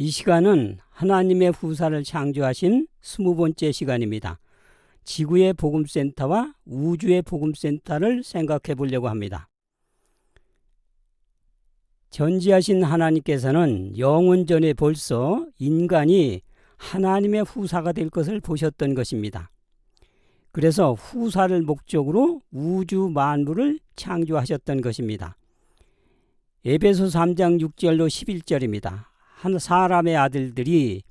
이 시간은 하나님의 후사를 창조하신 20번째 시간입니다. 지구의 복음센터와 우주의 복음센터를 생각해 보려고 합니다. 전지하신 하나님께서는 영원 전에 벌써 인간이 하나님의 후사가 될 것을 보셨던 것입니다. 그래서 후사를 목적으로 우주 만물을 창조하셨던 것입니다. 에베소 3장 6절로 11절입니다. 한 사람의 아들들이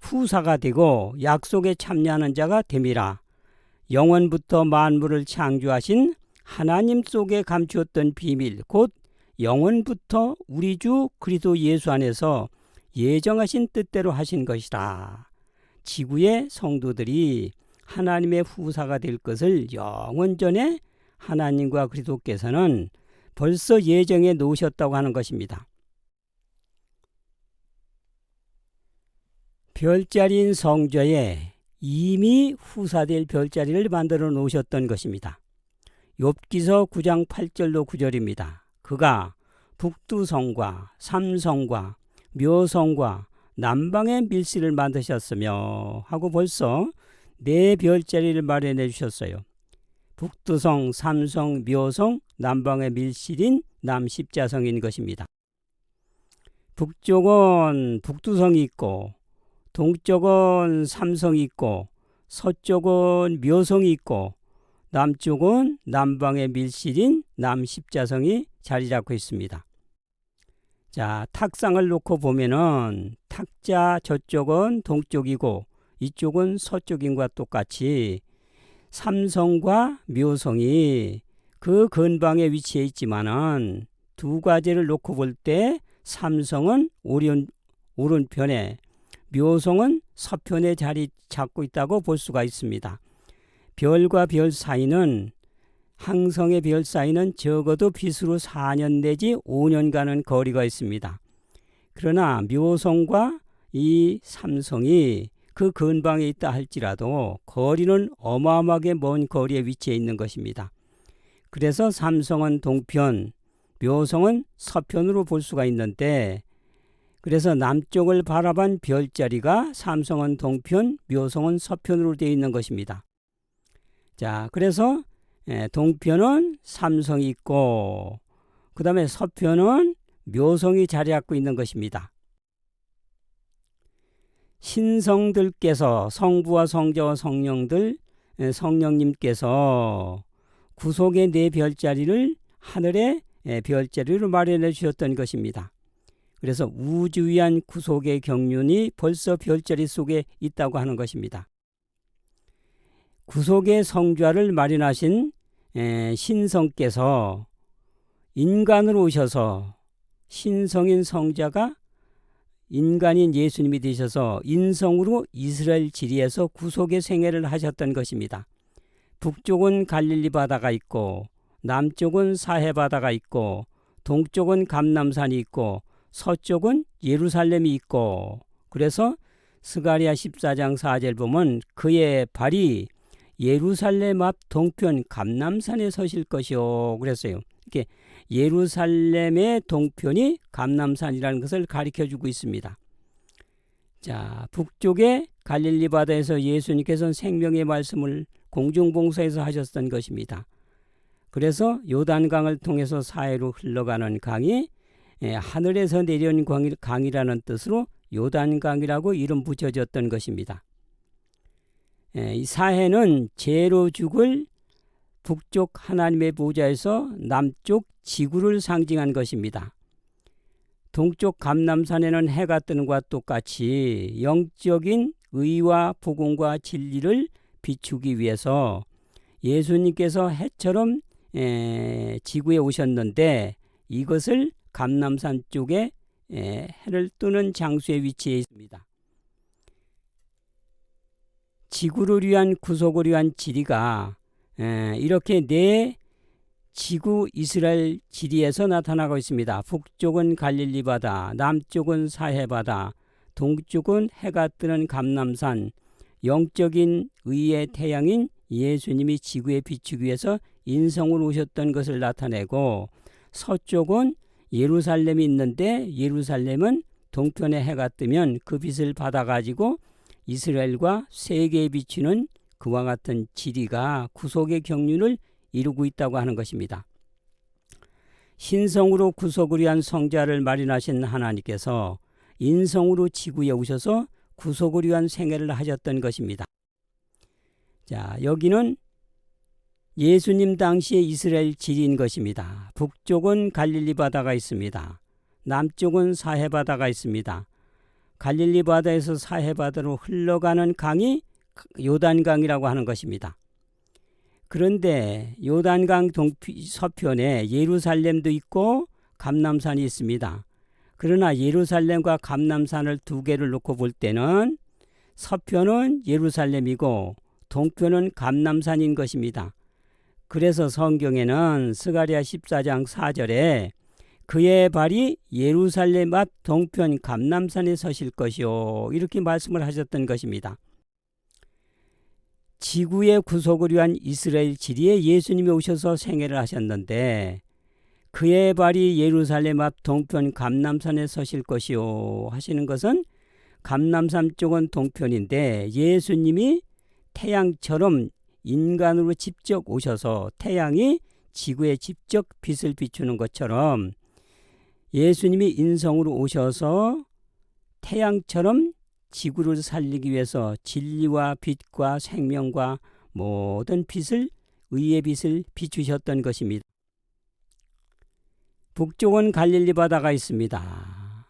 후사가 되고 약속에 참여하는 자가 됨이라. 영원부터 만물을 창조하신 하나님 속에 감추었던 비밀 곧 영원부터 우리 주 그리스도 예수 안에서 예정하신 뜻대로 하신 것이라. 지구의 성도들이 하나님의 후사가 될 것을 영원 전에 하나님과 그리스도께서는 벌써 예정해 놓으셨다고 하는 것입니다. 별자리인 성좌에 이미 후사될 별자리를 만들어 놓으셨던 것입니다. 욥기서 9장 8절로 9절입니다. 그가 북두성과 삼성과 묘성과 남방의 밀실을 만드셨으며 하고 벌써 네 별자리를 마련해 주셨어요. 북두성, 삼성, 묘성, 남방의 밀실인 남십자성인 것입니다. 북쪽은 북두성이 있고 동쪽은 삼성이 있고 서쪽은 묘성이 있고 남쪽은 남방의 밀실인 남십자성이 자리 잡고 있습니다. 자, 탁상을 놓고 보면은 탁자 저쪽은 동쪽이고 이쪽은 서쪽인과 똑같이 삼성과 묘성이 그 근방에 위치해 있지만은 두 가지를 놓고 볼 때 삼성은 오른편에 묘성은 서편에 자리 잡고 있다고 볼 수가 있습니다. 별과 별 사이는 항성의 별 사이는 적어도 빛으로 4년 내지 5년간은 거리가 있습니다. 그러나 묘성과 이 삼성이 그 근방에 있다 할지라도 거리는 어마어마하게 먼 거리에 위치해 있는 것입니다. 그래서 삼성은 동편, 묘성은 서편으로 볼 수가 있는데 그래서 남쪽을 바라본 별자리가 삼성은 동편, 묘성은 서편으로 되어 있는 것입니다. 자, 그래서 동편은 삼성이 있고 그 다음에 서편은 묘성이 자리 잡고 있는 것입니다. 신성들께서 성부와 성자와 성령님께서 구속의 네 별자리를 하늘의 별자리로 마련해 주셨던 것입니다. 그래서 우주 위한 구속의 경륜이 벌써 별자리 속에 있다고 하는 것입니다. 구속의 성좌를 마련하신 신성께서 인간으로 오셔서 신성인 성자가 인간인 예수님이 되셔서 인성으로 이스라엘 지리에서 구속의 생애를 하셨던 것입니다. 북쪽은 갈릴리 바다가 있고 남쪽은 사해 바다가 있고 동쪽은 감람산이 있고 서쪽은 예루살렘이 있고 그래서 스가랴 14장 4절 보면 그의 발이 예루살렘 앞 동편 감람산에 서실 것이요 그랬어요. 이렇게 예루살렘의 동편이 감람산이라는 것을 가리켜주고 있습니다. 자, 북쪽의 갈릴리 바다에서 예수님께서는 생명의 말씀을 공중봉사에서 하셨던 것입니다. 그래서 요단강을 통해서 사해로 흘러가는 강이 하늘에서 내려온 강이라는 뜻으로 요단강이라고 이름 붙여졌던 것입니다. 이 사해는 죄로 죽을 북쪽 하나님의 보좌에서 남쪽 지구를 상징한 것입니다. 동쪽 감람산에는 해가 뜨는 것과 똑같이 영적인 의와 복음과 진리를 비추기 위해서 예수님께서 해처럼 지구에 오셨는데 이것을 감람산 쪽에 해를 뜨는 장소에 위치해 있습니다. 지구를 위한 구속을 위한 지리가 이렇게 네 지구 이스라엘 지리에서 나타나고 있습니다. 북쪽은 갈릴리 바다, 남쪽은 사해 바다, 동쪽은 해가 뜨는 감람산, 영적인 의의 태양인 예수님이 지구에 비추기 위해서 인성으로 오셨던 것을 나타내고 서쪽은 예루살렘이 있는데 예루살렘은 동편에 해가 뜨면 그 빛을 받아가지고 이스라엘과 세계에 비추는 그와 같은 지리가 구속의 경륜을 이루고 있다고 하는 것입니다. 신성으로 구속을 위한 성자를 마련하신 하나님께서 인성으로 지구에 오셔서 구속을 위한 생애를 하셨던 것입니다. 자, 여기는 예수님 당시의 이스라엘 지리인 것입니다. 북쪽은 갈릴리 바다가 있습니다. 남쪽은 사해 바다가 있습니다. 갈릴리 바다에서 사해 바다로 흘러가는 강이 요단강이라고 하는 것입니다. 그런데 요단강 서편에 예루살렘도 있고 감람산이 있습니다. 그러나 예루살렘과 감람산을 두 개를 놓고 볼 때는 서편은 예루살렘이고 동편은 감람산인 것입니다. 그래서 성경에는 스가랴 14장 4절에 그의 발이 예루살렘 앞 동편 감람산에 서실 것이요 이렇게 말씀을 하셨던 것입니다. 지구의 구속을 위한 이스라엘 지리에 예수님이 오셔서 생애를 하셨는데 그의 발이 예루살렘 앞 동편 감람산에 서실 것이요 하시는 것은 감람산 쪽은 동편인데 예수님이 태양처럼 인간으로 직접 오셔서 태양이 지구에 직접 빛을 비추는 것처럼 예수님이 인성으로 오셔서 태양처럼 지구를 살리기 위해서 진리와 빛과 생명과 모든 빛을 의의 빛을 비추셨던 것입니다. 북쪽은 갈릴리 바다가 있습니다.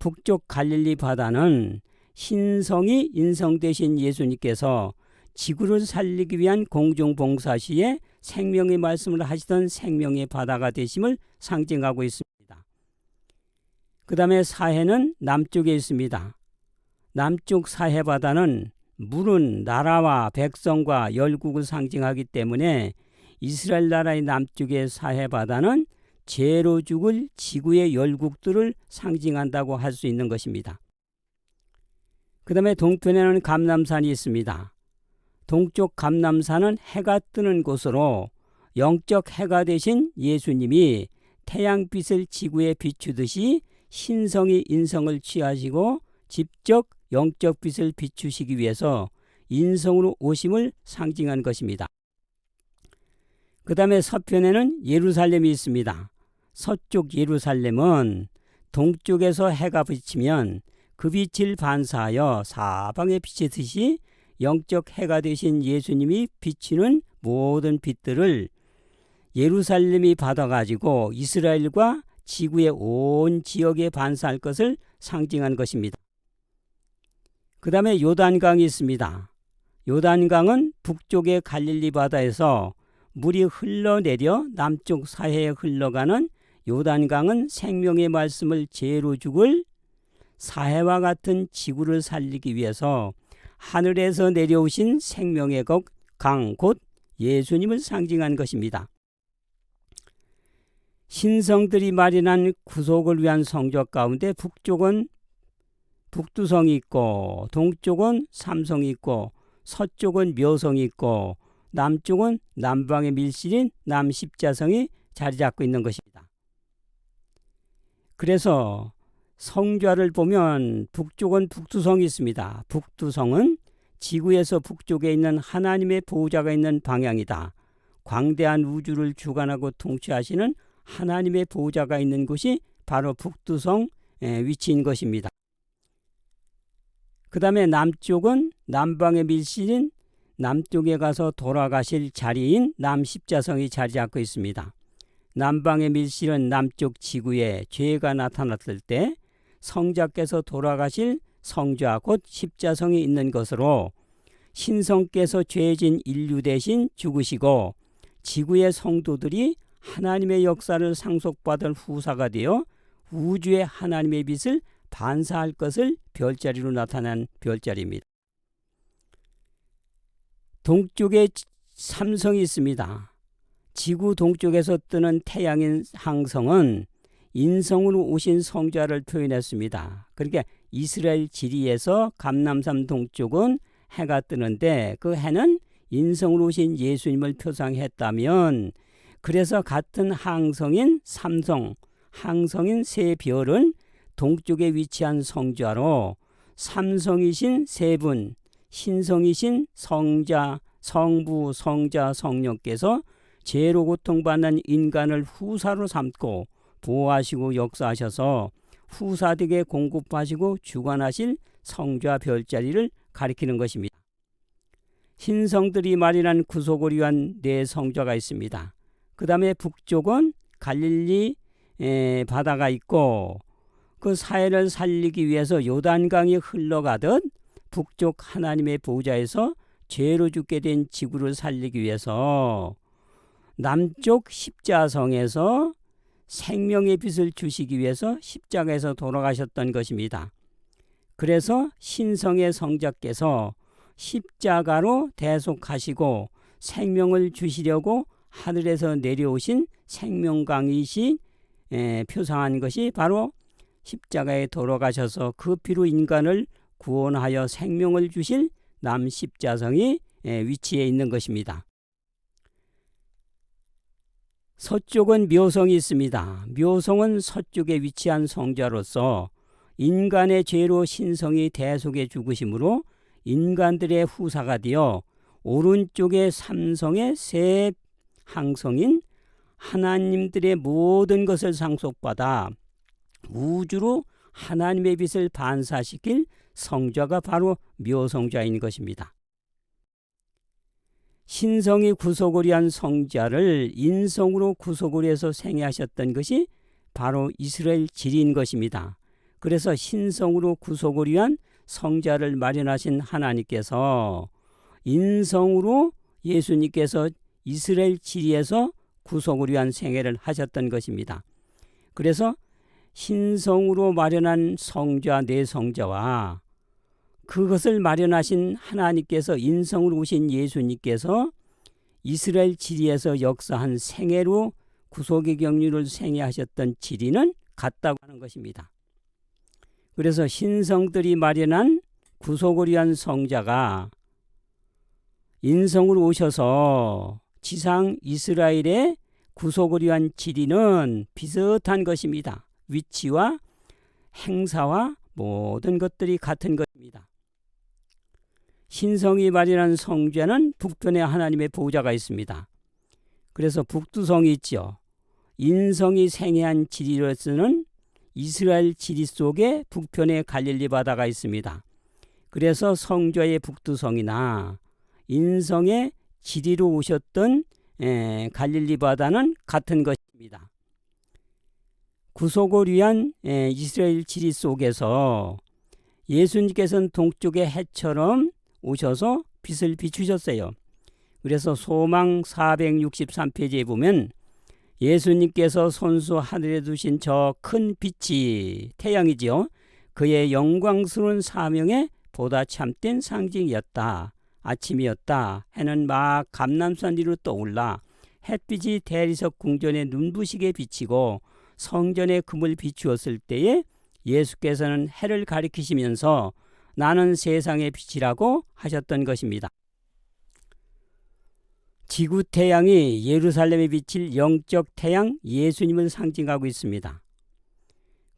북쪽 갈릴리 바다는 신성이 인성 되신 예수님께서 지구를 살리기 위한 공중봉사 시에 생명의 말씀을 하시던 생명의 바다가 되심을 상징하고 있습니다. 그 다음에 사해는 남쪽에 있습니다. 남쪽 사해 바다는 물은 나라와 백성과 열국을 상징하기 때문에 이스라엘 나라의 남쪽의 사해 바다는 죄로 죽을 지구의 열국들을 상징한다고 할 수 있는 것입니다. 그 다음에 동편에는 감람산이 있습니다. 동쪽 감람산은 해가 뜨는 곳으로 영적 해가 되신 예수님이 태양빛을 지구에 비추듯이 신성이 인성을 취하시고 직접 영적 빛을 비추시기 위해서 인성으로 오심을 상징한 것입니다. 그 다음에 서편에는 예루살렘이 있습니다. 서쪽 예루살렘은 동쪽에서 해가 비치면 그 빛을 반사하여 사방에 비치듯이 영적 해가 되신 예수님이 비치는 모든 빛들을 예루살렘이 받아가지고 이스라엘과 지구의 온 지역에 반사할 것을 상징한 것입니다. 그 다음에 요단강이 있습니다. 요단강은 북쪽의 갈릴리 바다에서 물이 흘러내려 남쪽 사해에 흘러가는 요단강은 생명의 말씀을 죄로 죽을 사해와 같은 지구를 살리기 위해서 하늘에서 내려오신 생명의 강 곧 예수님을 상징한 것입니다. 신성들이 마련한 구속을 위한 성적 가운데 북쪽은 북두성이 있고 동쪽은 삼성이 있고 서쪽은 묘성이 있고 남쪽은 남방의 밀실인 남십자성이 자리 잡고 있는 것입니다. 그래서 성좌를 보면 북쪽은 북두성이 있습니다. 북두성은 지구에서 북쪽에 있는 하나님의 보호자가 있는 방향이다. 광대한 우주를 주관하고 통치하시는 하나님의 보호자가 있는 곳이 바로 북두성 위치인 것입니다. 그 다음에 남쪽은 남방의 밀실인 남쪽에 가서 돌아가실 자리인 남십자성이 자리 잡고 있습니다. 남방의 밀실은 남쪽 지구에 죄가 나타났을 때 성자께서 돌아가실 성좌 곧 십자성이 있는 것으로 신성께서 죄진 인류 대신 죽으시고 지구의 성도들이 하나님의 역사를 상속받을 후사가 되어 우주의 하나님의 빛을 반사할 것을 별자리로 나타난 별자리입니다. 동쪽에 삼성이 있습니다. 지구 동쪽에서 뜨는 태양인 항성은 인성으로 오신 성자를 표현했습니다. 그러니까 이스라엘 지리에서 감람산 동쪽은 해가 뜨는데 그 해는 인성으로 오신 예수님을 표상했다면 그래서 같은 항성인 삼성, 항성인 세 별은 동쪽에 위치한 성좌로 삼성이신 세 분, 신성이신 성자, 성부, 성자, 성령께서 죄로 고통받는 인간을 후사로 삼고 보호하시고 역사하셔서 후사들에게 공급하시고 주관하실 성좌 별자리를 가리키는 것입니다. 신성들이 마련한 구속을 위한 네 성좌가 있습니다. 그 다음에 북쪽은 갈릴리 바다가 있고 그 사해를 살리기 위해서 요단강이 흘러가듯 북쪽 하나님의 보좌에서 죄로 죽게 된 지구를 살리기 위해서 남쪽 십자성에서 생명의 빛을 주시기 위해서 십자가에서 돌아가셨던 것입니다. 그래서 신성의 성자께서 십자가로 대속하시고 생명을 주시려고 하늘에서 내려오신 생명강이시 표상한 것이 바로 십자가에 돌아가셔서 그 피로 인간을 구원하여 생명을 주실 남십자성이 위치해 있는 것입니다. 서쪽은 묘성이 있습니다. 묘성은 서쪽에 위치한 성자로서 인간의 죄로 신성이 대속해 죽으심으로 인간들의 후사가 되어 오른쪽의 삼성의 세 항성인 하나님들의 모든 것을 상속받아 우주로 하나님의 빛을 반사시킬 성자가 바로 묘성자인 것입니다. 신성이 구속을 위한 성자를 인성으로 구속을 위해서 생애하셨던 것이 바로 이스라엘 진리인 것입니다. 그래서 신성으로 구속을 위한 성자를 마련하신 하나님께서 인성으로 예수님께서 이스라엘 진리에서 구속을 위한 생애를 하셨던 것입니다. 그래서 신성으로 마련한 성자 네 성자와 그것을 마련하신 하나님께서 인성으로 오신 예수님께서 이스라엘 진리에서 역사한 생애로 구속의 경륜을 생애하셨던 진리는 같다고 하는 것입니다. 그래서 신성들이 마련한 구속을 위한 성자가 인성으로 오셔서 지상 이스라엘의 구속을 위한 진리는 비슷한 것입니다. 위치와 행사와 모든 것들이 같은 것입니다. 신성이 마련한 성자는 북편에 하나님의 보좌가 있습니다. 그래서 북두성이 있죠. 인성이 생애한 지리로서는 이스라엘 지리 속에 북편에 갈릴리 바다가 있습니다. 그래서 성좌의 북두성이나 인성의 지리로 오셨던 갈릴리 바다는 같은 것입니다. 구속을 위한 이스라엘 지리 속에서 예수님께서는 동쪽의 해처럼 오셔서 빛을 비추셨어요. 그래서 소망 463페이지에 보면 예수님께서 손수 하늘에 두신 저 큰 빛이 태양이지요. 그의 영광스러운 사명에 보다 참된 상징이었다. 아침이었다. 해는 막 감람산 위로 떠올라 햇빛이 대리석 궁전에 눈부시게 비치고 성전의 금을 비추었을 때에 예수께서는 해를 가리키시면서 나는 세상의 빛이라고 하셨던 것입니다. 지구 태양이 예루살렘에 비칠 영적 태양 예수님을 상징하고 있습니다.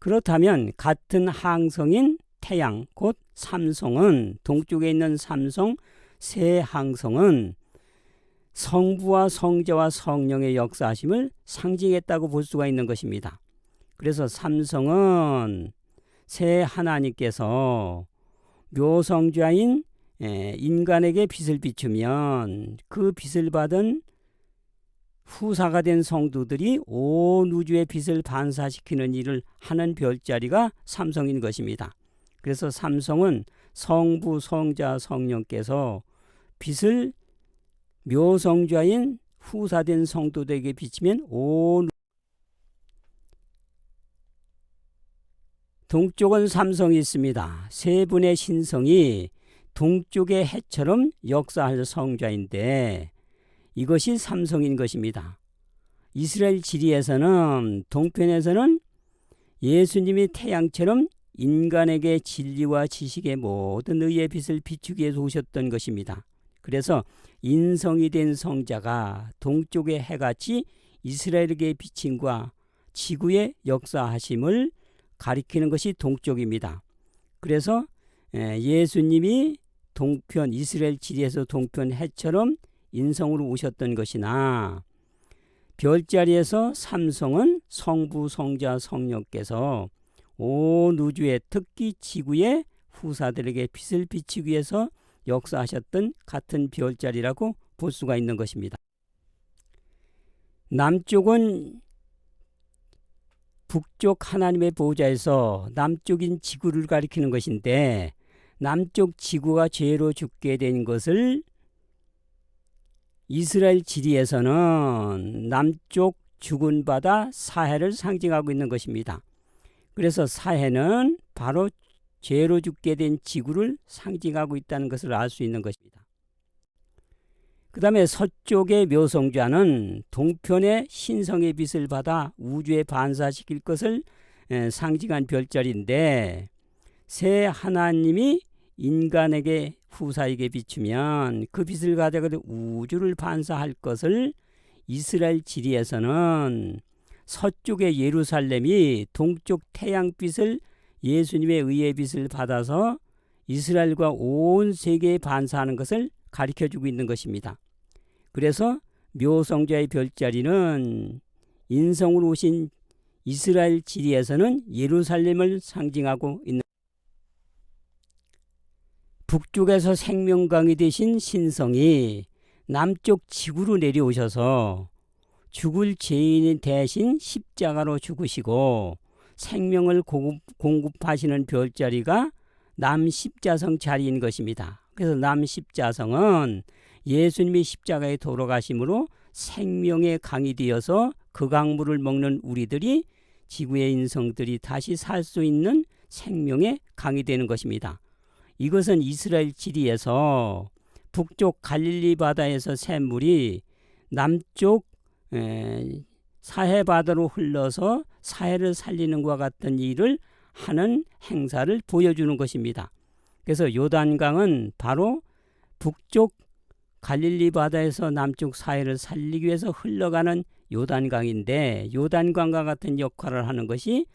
그렇다면 같은 항성인 태양 곧 삼성은 동쪽에 있는 삼성 세 항성은 성부와 성자와 성령의 역사하심을 상징했다고 볼 수가 있는 것입니다. 그래서 삼성은 새 하나님께서 묘성자인 인간에게 빛을 비추면 그 빛을 받은 후사가 된 성도들이 온 우주의 빛을 반사시키는 일을 하는 별자리가 삼성인 것입니다. 그래서 삼성은 성부, 성자, 성령께서 빛을 묘성자인 후사된 성도들에게 비치면 온 동쪽은 삼성이 있습니다. 세 분의 신성이 동쪽의 해처럼 역사할 성자인데 이것이 삼성인 것입니다. 이스라엘 지리에서는 동편에서는 예수님이 태양처럼 인간에게 진리와 지식의 모든 의의 빛을 비추기 위해서 오셨던 것입니다. 그래서 인성이 된 성자가 동쪽의 해같이 이스라엘에게 비침과 지구의 역사하심을 가리키는 것이 동쪽입니다. 그래서 예수님이 동편 이스라엘 지리에서 동편 해처럼 인성으로 오셨던 것이나 별자리에서 삼성은 성부 성자 성령께서 온 우주에 특히 지구의 후사들에게 빛을 비치기 위해서 역사하셨던 같은 별자리라고 볼 수가 있는 것입니다. 남쪽은 북쪽 하나님의 보호자에서 남쪽인 지구를 가리키는 것인데 남쪽 지구가 죄로 죽게 된 것을 이스라엘 지리에서는 남쪽 죽은 바다 사해를 상징하고 있는 것입니다. 그래서 사해는 바로 죄로 죽게 된 지구를 상징하고 있다는 것을 알 수 있는 것입니다. 그 다음에 서쪽의 묘성좌는 동편의 신성의 빛을 받아 우주에 반사시킬 것을 상징한 별자리인데 새 하나님이 인간에게 후사에게 비추면 그 빛을 가져가 우주를 반사할 것을 이스라엘 지리에서는 서쪽의 예루살렘이 동쪽 태양빛을 예수님의 의의 빛을 받아서 이스라엘과 온 세계에 반사하는 것을 가리켜주고 있는 것입니다. 그래서 묘성자의 별자리는 인성으로 오신 이스라엘 지리에서는 예루살렘을 상징하고 있는 북쪽에서 생명강이 되신 신성이 남쪽 지구로 내려오셔서 죽을 죄인 대신 십자가로 죽으시고 생명을 공급하시는 별자리가 남십자성 자리인 것입니다. 그래서 남십자성은 예수님이 십자가에 돌아가심으로 생명의 강이 되어서 그 강물을 먹는 우리들이 지구의 인성들이 다시 살 수 있는 생명의 강이 되는 것입니다. 이것은 이스라엘 지리에서 북쪽 갈릴리 바다에서 샘물이 남쪽 사해 바다로 흘러서 사해를 살리는 것과 같은 일을 하는 행사를 보여주는 것입니다. 그래서 요단강은 바로 북쪽 갈릴리 바다에서 남쪽 사해를 살리기 위해서 흘러가는 요단강인데 요단강과 같은 역할을 하는 것이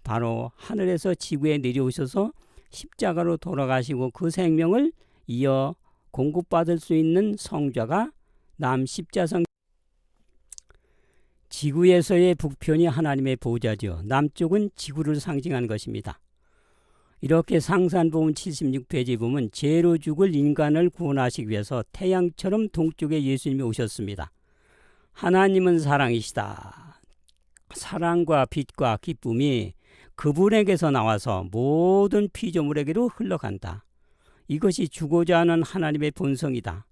바로 하늘에서 지구에 내려오셔서 십자가로 돌아가시고 그 생명을 이어 공급받을 수 있는 성자가 남십자성. 지구에서의 북편이 하나님의 보호자죠. 남쪽은 지구를 상징하는 것입니다. 이렇게 상산복음 76페이지 보면 죄로 죽을 인간을 구원하시기 위해서 태양처럼 동쪽에 예수님이 오셨습니다. 하나님은 사랑이시다. 사랑과 빛과 기쁨이 그분에게서 나와서 모든 피조물에게로 흘러간다. 이것이 주고자 하는 하나님의 본성이다.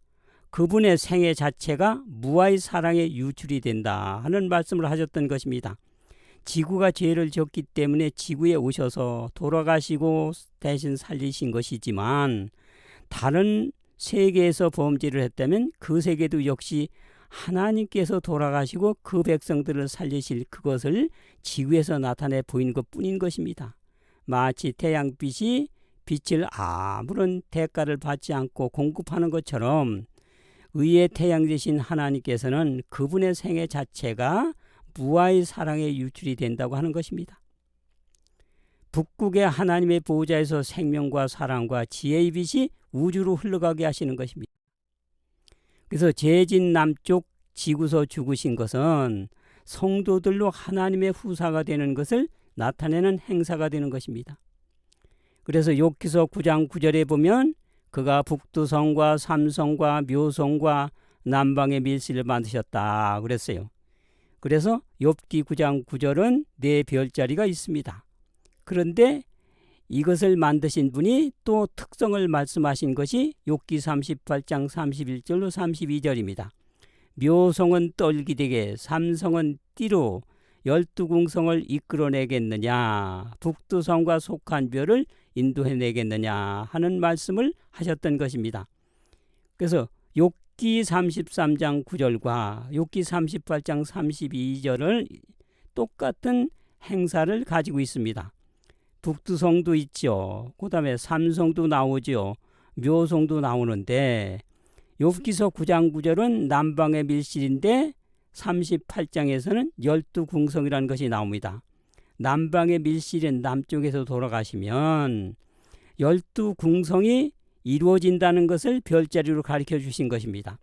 그분의 생애 자체가 무아의 사랑의 유출이 된다 하는 말씀을 하셨던 것입니다. 지구가 죄를 졌기 때문에 지구에 오셔서 돌아가시고 대신 살리신 것이지만 다른 세계에서 범죄를 했다면 그 세계도 역시 하나님께서 돌아가시고 그 백성들을 살리실 그것을 지구에서 나타내 보이는 것뿐인 것입니다. 마치 태양빛이 빛을 아무런 대가를 받지 않고 공급하는 것처럼 의의 태양 되신 하나님께서는 그분의 생애 자체가 무아의 사랑의 유출이 된다고 하는 것입니다. 북극의 하나님의 보호자에서 생명과 사랑과 지혜의 빛이 우주로 흘러가게 하시는 것입니다. 그래서 죄진 남쪽 지구서 죽으신 것은 성도들로 하나님의 후사가 되는 것을 나타내는 행사가 되는 것입니다. 그래서 욥기서 9장 9절에 보면 그가 북두성과 삼성과 묘성과 남방의 밀실을 만드셨다 그랬어요. 그래서 욥기 9장 9절은 네 별자리가 있습니다. 그런데 이것을 만드신 분이 또 특성을 말씀하신 것이 욥기 38장 31절로 32절입니다. 묘성은 떨기되게 삼성은 띠로 12궁성을 이끌어내겠느냐 북두성과 속한 별을 인도해내겠느냐 하는 말씀을 하셨던 것입니다. 그래서 욥기 33장 9절과 욥기 38장 32절을 똑같은 행사를 가지고 있습니다. 북두성도 있죠. 그 다음에 삼성도 나오죠. 묘성도 나오는데 욥기서 9장 9절은 남방의 밀실인데 38장에서는 12궁성이라는 것이 나옵니다. 남방의 밀실은 남쪽에서 돌아가시면 12궁성이 이루어진다는 것을 별자리로 가르쳐 주신 것입니다.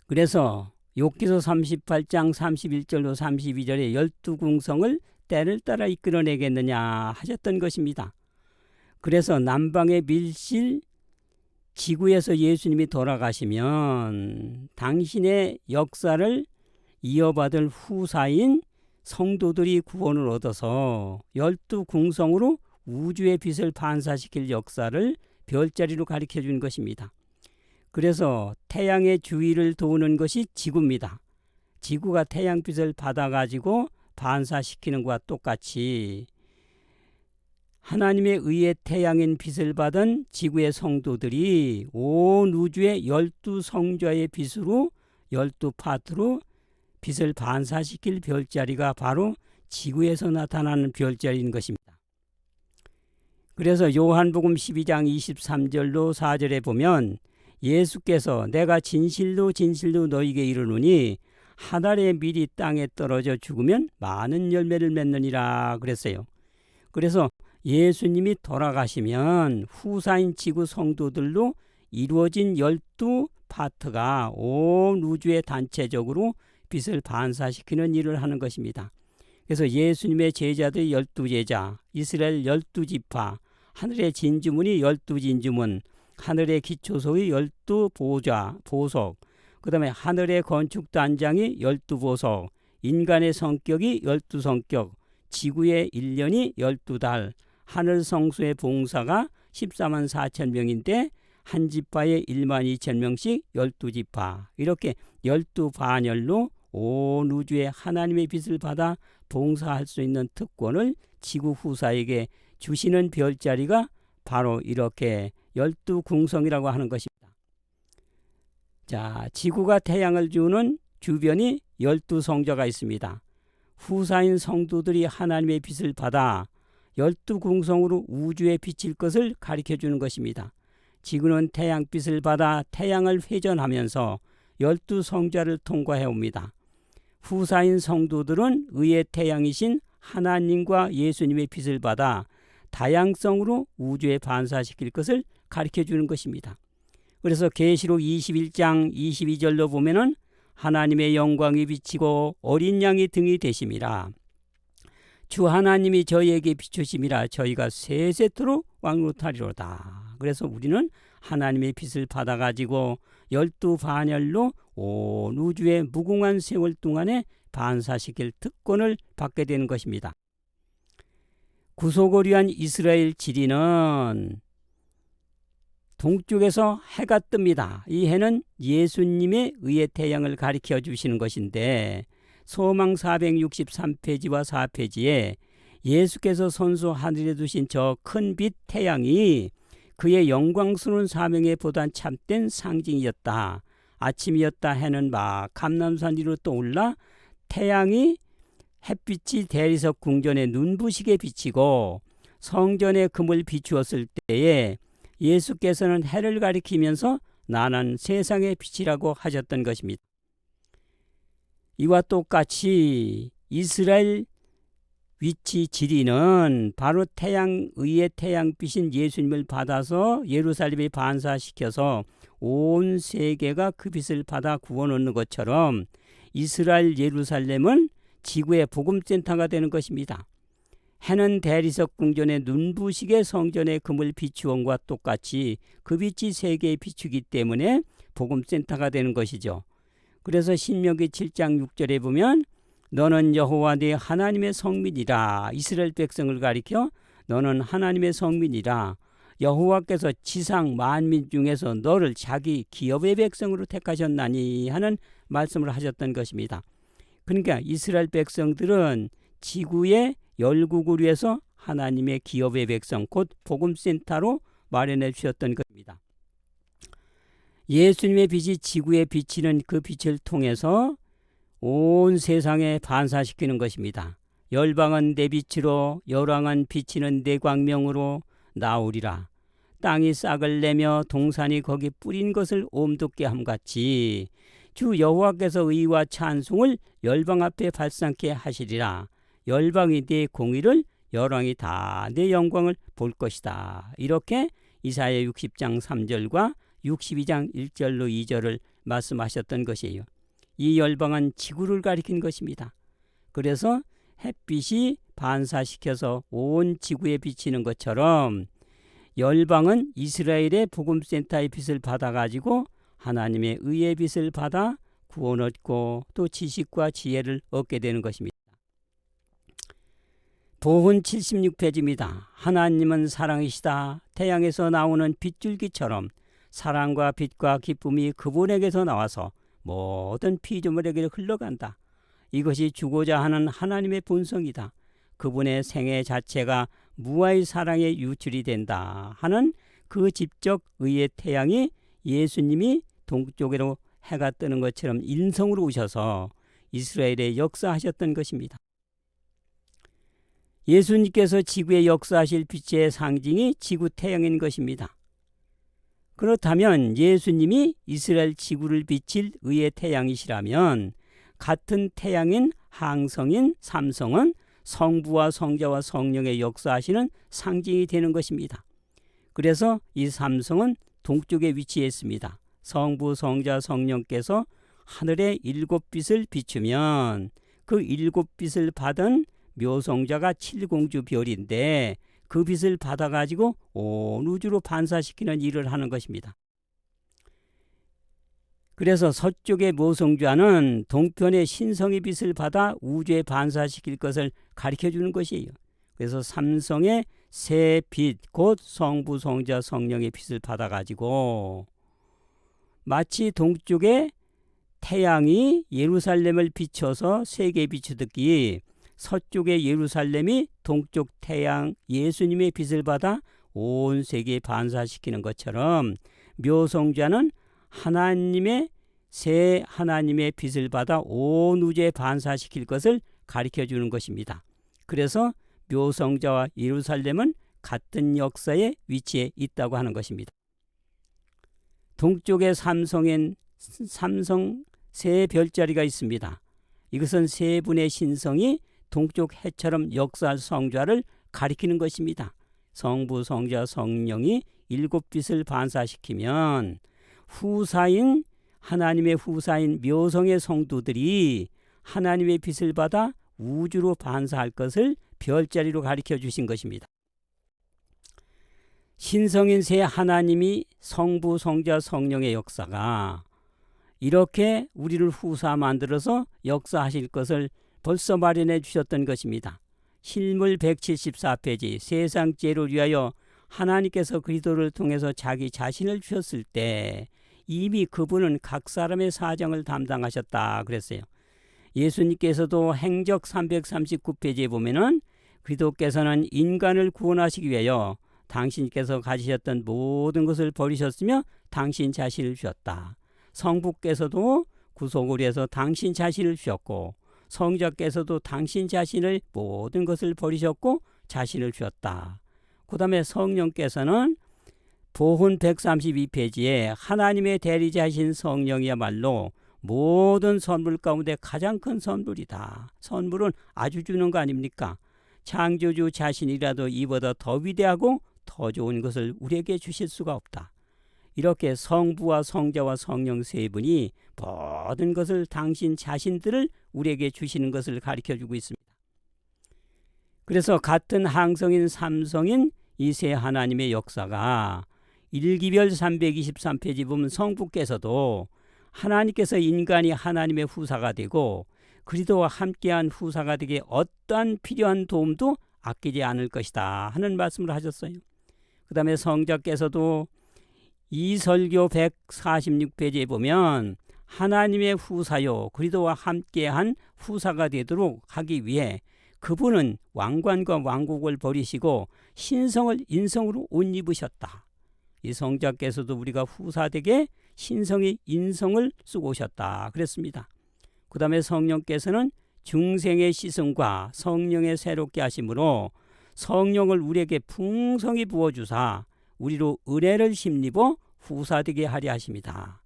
그래서 욥기서 38장 31절로 32절에 12궁성을 때를 따라 이끌어내겠느냐 하셨던 것입니다. 그래서 남방의 밀실 지구에서 예수님이 돌아가시면 당신의 역사를 이어받을 후사인 성도들이 구원을 얻어서 12궁성으로 우주의 빛을 반사시킬 역사를 별자리로 가르쳐 준 것입니다. 그래서 태양의 주위를 도는 것이 지구입니다. 지구가 태양빛을 받아가지고 반사시키는 것과 똑같이 하나님의 의의 태양인 빛을 받은 지구의 성도들이 온 우주의 12성자의 빛으로 12파트로 빛을 반사시킬 별자리가 바로 지구에서 나타나는 별자리인 것입니다. 그래서 요한복음 12장 23절로 4절에 보면 예수께서 내가 진실로 진실로 너희에게 이르노니 한 알의 밀이 땅에 떨어져 죽으면 많은 열매를 맺느니라 그랬어요. 그래서 예수님이 돌아가시면 후사인 지구 성도들로 이루어진 12파트가 온 우주에 단체적으로 빛을 반사시키는 일을 하는 것입니다. 그래서 예수님의 제자들이 12제자, 이스라엘 12지파, 하늘의 진주문이 12진주문, 하늘의 기초석이 12보석, 그 다음에 하늘의 건축단장이 12보석, 인간의 성격이 12성격, 지구의 1년이 12달, 하늘 성수의 봉사가 14만 4천 명인데 한 지파에 1만 2천 명씩 12지파, 이렇게 12반열로 온 우주에 하나님의 빛을 받아 봉사할 수 있는 특권을 지구 후사에게 주시는 별자리가 바로 이렇게 12궁성이라고 하는 것입니다. 자, 지구가 태양을 주는 주변이 12성자가 있습니다. 후사인 성도들이 하나님의 빛을 받아 12궁성으로 우주에 비칠 것을 가르쳐 주는 것입니다. 지구는 태양빛을 받아 태양을 회전하면서 12성자를 통과해 옵니다. 후사인 성도들은 의의 태양이신 하나님과 예수님의 빛을 받아 다양성으로 우주에 반사시킬 것을 가르쳐 주는 것입니다. 그래서 계시록 21장 22절로 보면은 하나님의 영광이 비치고 어린 양의 등이 되심이라. 주 하나님이 저희에게 비추심이라 저희가 세세토록 왕노타리로다. 그래서 우리는 하나님의 빛을 받아가지고 12반열로 온 우주의 무궁한 세월 동안에 반사시킬 특권을 받게 되는 것입니다. 구속을 위한 이스라엘 지리는 동쪽에서 해가 뜹니다. 이 해는 예수님의 의의 태양을 가리켜 주시는 것인데 소망 463페이지와 4페이지에 예수께서 선수 하늘에 두신 저 큰 빛 태양이 그의 영광스러운 사명에 보단 참된 상징이었다. 아침이었다 해는 막 감람산 위로 떠올라 태양이 햇빛이 대리석 궁전의 눈부시게 비치고 성전의 금을 비추었을 때에 예수께서는 해를 가리키면서 나는 세상의 빛이라고 하셨던 것입니다. 이와 똑같이 이스라엘 위치 지리는 바로 의의 태양빛인 예수님을 받아서 예루살렘에 반사시켜서 온 세계가 그 빛을 받아 구원 얻는 것처럼 이스라엘 예루살렘은 지구의 복음센터가 되는 것입니다. 해는 대리석 궁전의 눈부시게 성전의 금을 비추온과 똑같이 그 빛이 세계에 비추기 때문에 복음센터가 되는 것이죠. 그래서 신명기 7장 6절에 보면 너는 여호와 네 하나님의 성민이라. 이스라엘 백성을 가리켜 너는 하나님의 성민이라. 여호와께서 지상 만민 중에서 너를 자기 기업의 백성으로 택하셨나니 하는 말씀을 하셨던 것입니다. 그러니까 이스라엘 백성들은 지구의 열국을 위해서 하나님의 기업의 백성, 곧 복음센터로 마련해 주셨던 것입니다. 예수님의 빛이 지구에 비치는 그 빛을 통해서 온 세상에 반사시키는 것입니다. 열방은 내 빛으로 열왕은 비치는 내 광명으로 나오리라. 땅이 싹을 내며 동산이 거기 뿌린 것을 옴돋게 함같이 주 여호와께서 의와 찬송을 열방 앞에 발산케 하시리라. 열방이 네 공의를 열왕이 다 내 영광을 볼 것이다. 이렇게 이사야 60장 3절과 62장 1절로 2절을 말씀하셨던 것이에요. 이 열방은 지구를 가리킨 것입니다. 그래서 햇빛이 반사시켜서 온 지구에 비치는 것처럼 열방은 이스라엘의 복음센터의 빛을 받아가지고 하나님의 의의 빛을 받아 구원 얻고 또 지식과 지혜를 얻게 되는 것입니다. 보훈 76페이지입니다. 하나님은 사랑이시다. 태양에서 나오는 빗줄기처럼 사랑과 빛과 기쁨이 그분에게서 나와서 모든 피조물에게 흘러간다. 이것이 주고자 하는 하나님의 본성이다. 그분의 생애 자체가 무아의 사랑의 유출이 된다 하는 그 집적 의의 태양이 예수님이 동쪽으로 해가 뜨는 것처럼 인성으로 오셔서 이스라엘에 역사하셨던 것입니다. 예수님께서 지구에 역사하실 빛의 상징이 지구 태양인 것입니다. 그렇다면 예수님이 이스라엘 지구를 비칠 의의 태양이시라면 같은 태양인 항성인 삼성은 성부와 성자와 성령의 역사하시는 상징이 되는 것입니다. 그래서 이 삼성은 동쪽에 위치했습니다. 성부, 성자, 성령께서 하늘의 일곱 빛을 비추면 그 일곱 빛을 받은 묘성자가 칠공주 별인데 그 빛을 받아가지고 온 우주로 반사시키는 일을 하는 것입니다. 그래서 서쪽의 모성자는 동편의 신성의 빛을 받아 우주에 반사시킬 것을 가르쳐주는 것이에요. 그래서 삼성의 세 빛, 곧 성부, 성자, 성령의 빛을 받아가지고 마치 동쪽의 태양이 예루살렘을 비춰서 세계에 비추듯이 서쪽의 예루살렘이 동쪽 태양 예수님의 빛을 받아 온 세계에 반사시키는 것처럼 묘성자는 하나님의 새 하나님의 빛을 받아 온 우주에 반사시킬 것을 가르쳐주는 것입니다. 그래서 묘성자와 예루살렘은 같은 역사에 위치해 있다고 하는 것입니다. 동쪽에 삼성 세 별자리가 있습니다. 이것은 세 분의 신성이 동쪽 해처럼 역사할 성자를 가리키는 것입니다. 성부, 성자, 성령이 일곱 빛을 반사시키면 하나님의 후사인 묘성의 성도들이 하나님의 빛을 받아 우주로 반사할 것을 별자리로 가리켜 주신 것입니다. 신성인 세 하나님이 성부, 성자, 성령의 역사가 이렇게 우리를 후사 만들어서 역사하실 것을 벌써 마련해 주셨던 것입니다. 실물 174페이지 세상 죄를 위하여 하나님께서 그리스도를 통해서 자기 자신을 주셨을 때 이미 그분은 각 사람의 사정을 담당하셨다 그랬어요. 예수님께서도 행적 339페이지에 보면은 그리스도께서는 인간을 구원하시기 위하여 당신께서 가지셨던 모든 것을 버리셨으며 당신 자신을 주셨다. 성부께서도 구속을 위해서 당신 자신을 주셨고 성자께서도 당신 자신을 모든 것을 버리셨고 자신을 주었다. 그 다음에 성령께서는 보훈 132페이지에 하나님의 대리자이신 성령이야말로 모든 선물 가운데 가장 큰 선물이다. 선물은 아주 주는 거 아닙니까? 창조주 자신이라도 이보다 더 위대하고 더 좋은 것을 우리에게 주실 수가 없다. 이렇게 성부와 성자와 성령 세 분이 모든 것을 당신 자신들을 우리에게 주시는 것을 가르쳐주고 있습니다. 그래서 같은 항성인 삼성인 이 세 하나님의 역사가 일기별 323페이지 보면 성부께서도 하나님께서 인간이 하나님의 후사가 되고 그리스도와 함께한 후사가 되게 어떠한 필요한 도움도 아끼지 않을 것이다 하는 말씀을 하셨어요. 그 다음에 성자께서도 이설교 146페이지에 보면 하나님의 후사요 그리스도와 함께한 후사가 되도록 하기 위해 그분은 왕관과 왕국을 버리시고 신성을 인성으로 옷 입으셨다. 이 성자께서도 우리가 후사되게 신성의 인성을 쓰고 오셨다 그랬습니다. 그 다음에 성령께서는 중생의 시승과 성령의 새롭게 하심으로 성령을 우리에게 풍성히 부어주사 우리로 은혜를 힘입어 후사되게 하려 하십니다.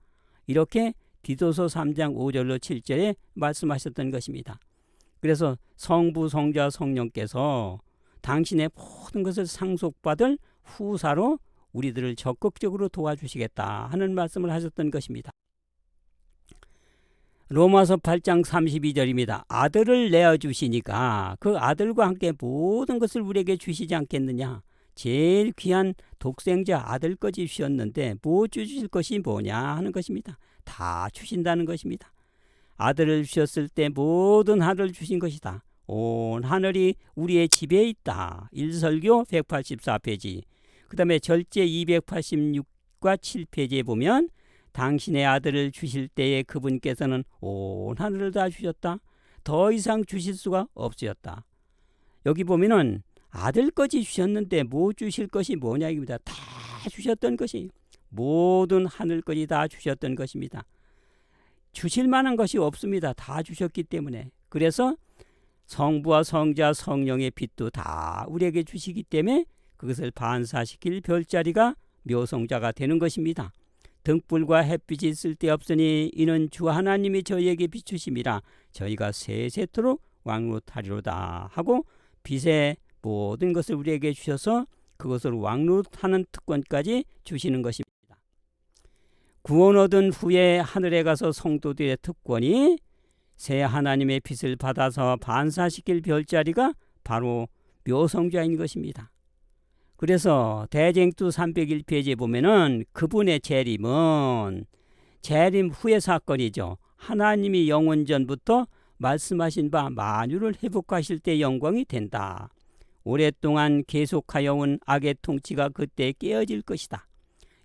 이렇게 디도서 3장 5절로 7절에 말씀하셨던 것입니다. 그래서 성부, 성자, 성령께서 당신의 모든 것을 상속받을 후사로 우리들을 적극적으로 도와주시겠다 하는 말씀을 하셨던 것입니다. 로마서 8장 32절입니다. 아들을 내어주시니까 그 아들과 함께 모든 것을 우리에게 주시지 않겠느냐. 제일 귀한 독생자 아들까지 주셨는데 뭐 주실 것이 뭐냐 하는 것입니다. 다 주신다는 것입니다. 아들을 주셨을 때 모든 하늘을 주신 것이다. 온 하늘이 우리의 집에 있다. 1설교 184페이지. 그 다음에 절제 286과 7페이지에 보면 당신의 아들을 주실 때에 그분께서는 온 하늘을 다 주셨다. 더 이상 주실 수가 없으셨다. 여기 보면은 아들까지 주셨는데 뭐 주실 것이 뭐냐 이겁니다. 다 주셨던 것이 모든 하늘까지 다 주셨던 것입니다. 주실 만한 것이 없습니다. 다 주셨기 때문에. 그래서 성부와 성자 성령의 빛도 다 우리에게 주시기 때문에 그것을 반사시킬 별자리가 묘성자가 되는 것입니다. 등불과 햇빛이 쓸데없으니 이는 주 하나님이 저희에게 비추심이라 저희가 세세토록 왕노하리로다 하고 빛의 모든 것을 우리에게 주셔서 그것으로 왕노하는 특권까지 주시는 것입니다. 구원 얻은 후에 하늘에 가서 성도들의 특권이 새 하나님의 빛을 받아서 반사시킬 별자리가 바로 묘성자인 것입니다. 그래서 대쟁투 301페이지에 보면은 그분의 재림은 재림 후의 사건이죠. 하나님이 영원 전부터 말씀하신 바 만유를 회복하실 때 영광이 된다. 오랫동안 계속하여 온 악의 통치가 그때 깨어질 것이다.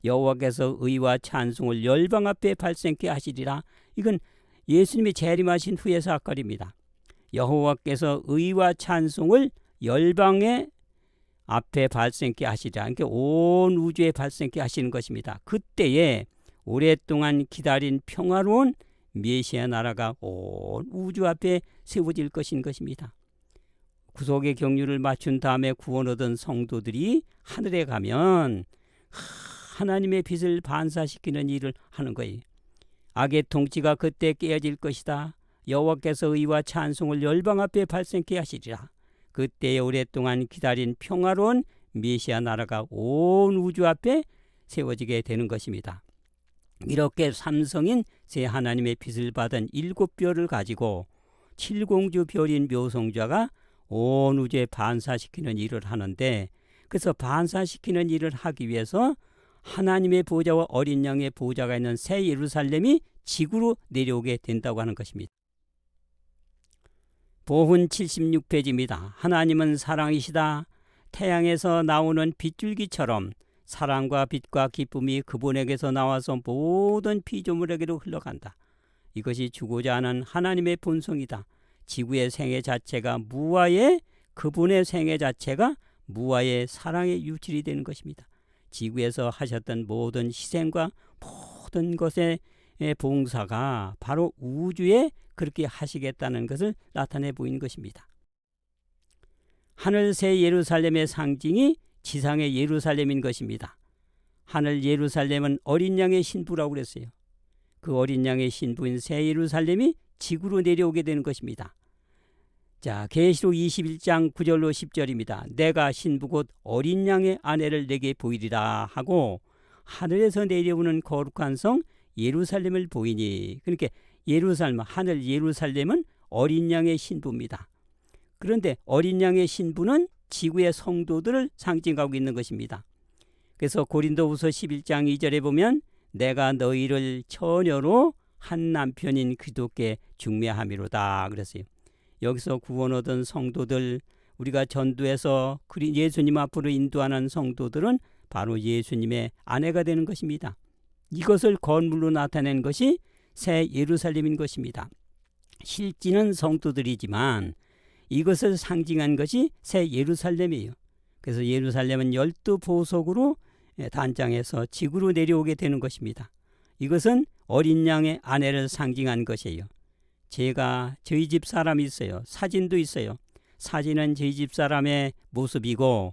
여호와께서 의와 찬송을 열방 앞에 발생케 하시리라. 이건 예수님이 재림하신 후의 사건입니다. 여호와께서 의와 찬송을 열방의 앞에 발생케 하시리라. 그러니까 온 우주에 발생케 하시는 것입니다. 그때에 오랫동안 기다린 평화로운 메시아 나라가 온 우주 앞에 세워질 것인 것입니다. 구속의 경륜을 맞춘 다음에 구원 얻은 성도들이 하늘에 가면 하나님의 빛을 반사시키는 일을 하는 거예요. 악의 통치가 그때 깨어질 것이다. 여호와께서 의와 찬송을 열방 앞에 발생케 하시리라. 그때에 오랫동안 기다린 평화로운 메시아 나라가 온 우주 앞에 세워지게 되는 것입니다. 이렇게 삼성인 새 하나님의 빛을 받은 7별을 가지고 칠공주 별인 묘성자가 온 우주에 반사시키는 일을 하는데, 그래서 반사시키는 일을 하기 위해서 하나님의 보좌와 어린 양의 보좌가 있는 새 예루살렘이 지구로 내려오게 된다고 하는 것입니다. 보훈 76페이지입니다. 하나님은 사랑이시다. 태양에서 나오는 빗줄기처럼 사랑과 빛과 기쁨이 그분에게서 나와서 모든 피조물에게로 흘러간다. 이것이 주고자 하는 하나님의 본성이다. 지구의 생애 자체가 무아의 그분의 생애 자체가 무아의 사랑의 유출이 되는 것입니다. 지구에서 하셨던 모든 희생과 모든 것의 봉사가 바로 우주에 그렇게 하시겠다는 것을 나타내 보이는 것입니다. 하늘 새 예루살렘의 상징이 지상의 예루살렘인 것입니다. 하늘 예루살렘은 어린 양의 신부라고 그랬어요. 그 어린 양의 신부인 새 예루살렘이 지구로 내려오게 되는 것입니다. 자, 계시록 21장 9절로 10절입니다. 내가 신부 곧 어린 양의 아내를 내게 보이리라 하고 하늘에서 내려오는 거룩한 성 예루살렘을 보이니. 그러니까 예루살렘, 하늘 예루살렘은 어린 양의 신부입니다. 그런데 어린 양의 신부는 지구의 성도들을 상징하고 있는 것입니다. 그래서 고린도후서 11장 2절에 보면 내가 너희를 처녀로 한 남편인 그리스도께 중매함이로다 그랬어요. 여기서 구원 얻은 성도들, 우리가 전도해서 예수님 앞으로 인도하는 성도들은 바로 예수님의 아내가 되는 것입니다. 이것을 건물로 나타낸 것이 새 예루살렘인 것입니다. 실지는 성도들이지만 이것을 상징한 것이 새 예루살렘이에요. 그래서 예루살렘은 12보석으로 단장해서 지구로 내려오게 되는 것입니다. 이것은 어린 양의 아내를 상징한 것이에요. 제가 저희 집 사람이 있어요. 사진도 있어요. 사진은 저희 집 사람의 모습이고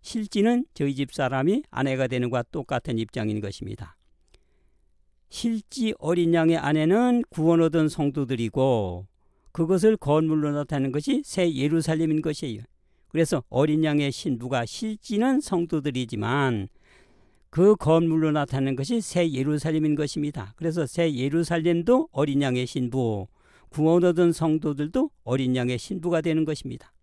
실지는 저희 집 사람이 아내가 되는 것과 똑같은 입장인 것입니다. 실지 어린 양의 아내는 구원 얻은 성도들이고 그것을 건물로 나타내는 것이 새 예루살렘인 것이에요. 그래서 어린 양의 신부가 실지는 성도들이지만 그 건물로 나타내는 것이 새 예루살렘인 것입니다. 그래서 새 예루살렘도 어린 양의 신부, 구원 얻은 성도들도 어린 양의 신부가 되는 것입니다.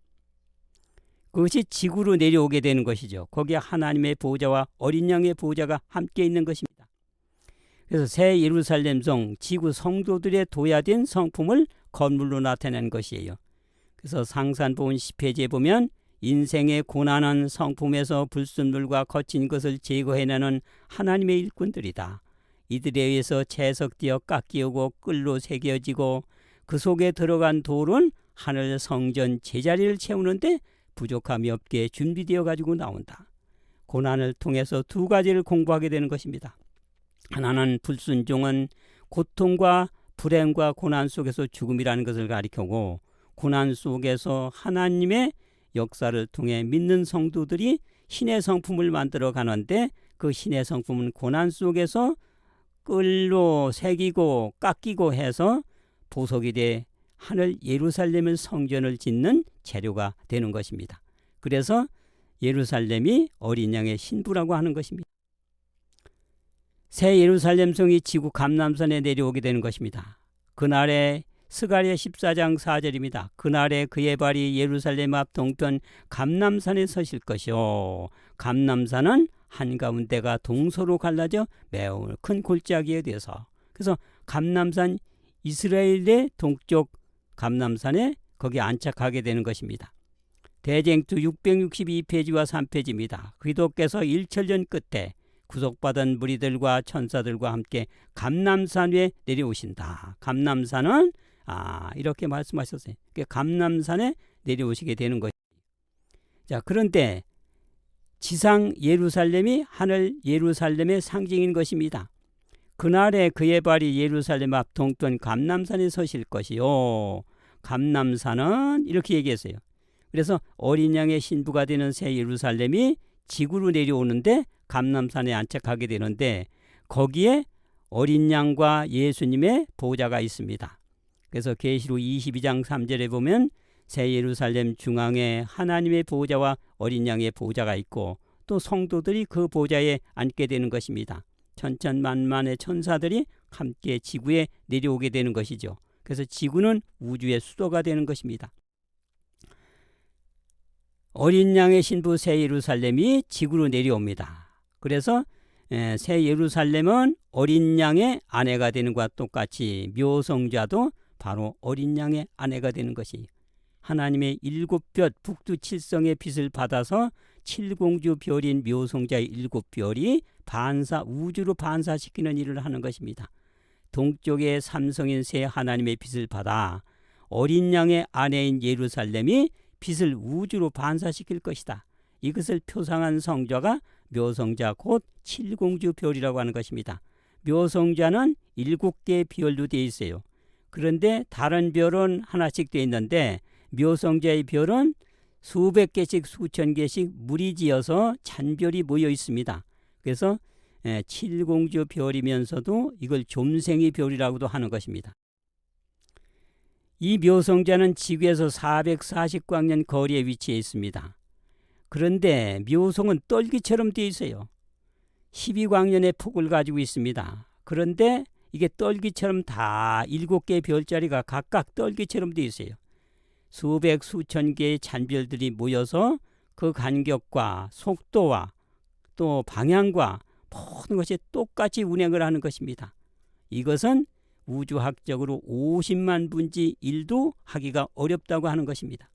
그것이 지구로 내려오게 되는 것이죠. 거기에 하나님의 보호자와 어린 양의 보호자가 함께 있는 것입니다. 그래서 새 예루살렘 성, 지구 성도들의 도야된 성품을 건물로 나타내는 것이에요. 그래서 상산보훈 10페이지에 보면 인생의 고난은 성품에서 불순물과 거친 것을 제거해내는 하나님의 일꾼들이다. 이들에 의해서 채석되어 깎이고 끌로 새겨지고 그 속에 들어간 돌은 하늘 성전 제자리를 채우는데 부족함이 없게 준비되어 가지고 나온다. 고난을 통해서 두 가지를 공부하게 되는 것입니다. 하나는 불순종은 고통과 불행과 고난 속에서 죽음이라는 것을 가리키고, 고난 속에서 하나님의 역사를 통해 믿는 성도들이 신의 성품을 만들어 가는데, 그 신의 성품은 고난 속에서 끌로 새기고 깎이고 해서 보석이 돼 하늘 예루살렘의 성전을 짓는 재료가 되는 것입니다. 그래서 예루살렘이 어린 양의 신부라고 하는 것입니다. 새 예루살렘 성이 지구 감람산에 내려오게 되는 것입니다. 그날에 스가랴 14장 4절입니다. 그날에 그의 발이 예루살렘 앞 동편 감람산에 서실 것이요, 감람산은 한가운데가 동서로 갈라져 매우 큰 골짜기에 대해서, 그래서 감람산, 이스라엘의 동쪽 감람산에 거기 안착하게 되는 것입니다. 대쟁투 662페이지와 3페이지입니다. 그리스도께서 일천년 끝에 구속받은 무리들과 천사들과 함께 감람산 위에 내려오신다. 감람산은 이렇게 말씀하셨어요. 감람산에 내려오시게 되는 것입니다. 자, 그런데 지상 예루살렘이 하늘 예루살렘의 상징인 것입니다. 그날에 그의 발이 예루살렘 앞 동편 감람산에 서실 것이요, 감람산은 이렇게 얘기했어요. 그래서 어린 양의 신부가 되는 새 예루살렘이 지구로 내려오는데 감람산에 안착하게 되는데, 거기에 어린 양과 예수님의 보호자가 있습니다. 그래서 계시록 22장 3절에 보면 새 예루살렘 중앙에 하나님의 보호자와 어린 양의 보호자가 있고, 또 성도들이 그 보호자에 앉게 되는 것입니다. 천천만만의 천사들이 함께 지구에 내려오게 되는 것이죠. 그래서 지구는 우주의 수도가 되는 것입니다. 어린 양의 신부 새 예루살렘이 지구로 내려옵니다. 그래서 새 예루살렘은 어린 양의 아내가 되는 것과 똑같이 묘성자도 바로 어린 양의 아내가 되는 것이, 하나님의 일곱 별 북두 칠성의 빛을 받아서 칠공주 별인 묘성자의 일곱 별이 우주로 반사시키는 일을 하는 것입니다. 동쪽의 삼성인 새 하나님의 빛을 받아 어린 양의 아내인 예루살렘이 빛을 우주로 반사시킬 것이다. 이것을 표상한 성자가 묘성자 곧 칠공주 별이라고 하는 것입니다. 묘성자는 7개의 별로 되어 있어요. 그런데 다른 별은 하나씩 되어 있는데 묘성자의 별은 수백 개씩 수천 개씩 무리지어서 잔별이 모여 있습니다. 그래서 칠공주 별이면서도 이걸 좀생이 별이라고도 하는 것입니다. 이 묘성자는 지구에서 440광년 거리에 위치해 있습니다. 그런데 묘성은 떨기처럼 되어 있어요. 12광년의 폭을 가지고 있습니다. 그런데 이게 떨기처럼 다 7개의 별자리가 각각 떨기처럼 되어 있어요. 수백 수천 개의 잔별들이 모여서 그 간격과 속도와 또 방향과 모든 것이 똑같이 운행을 하는 것입니다. 이것은 우주학적으로 50만 분지 1도 하기가 어렵다고 하는 것입니다.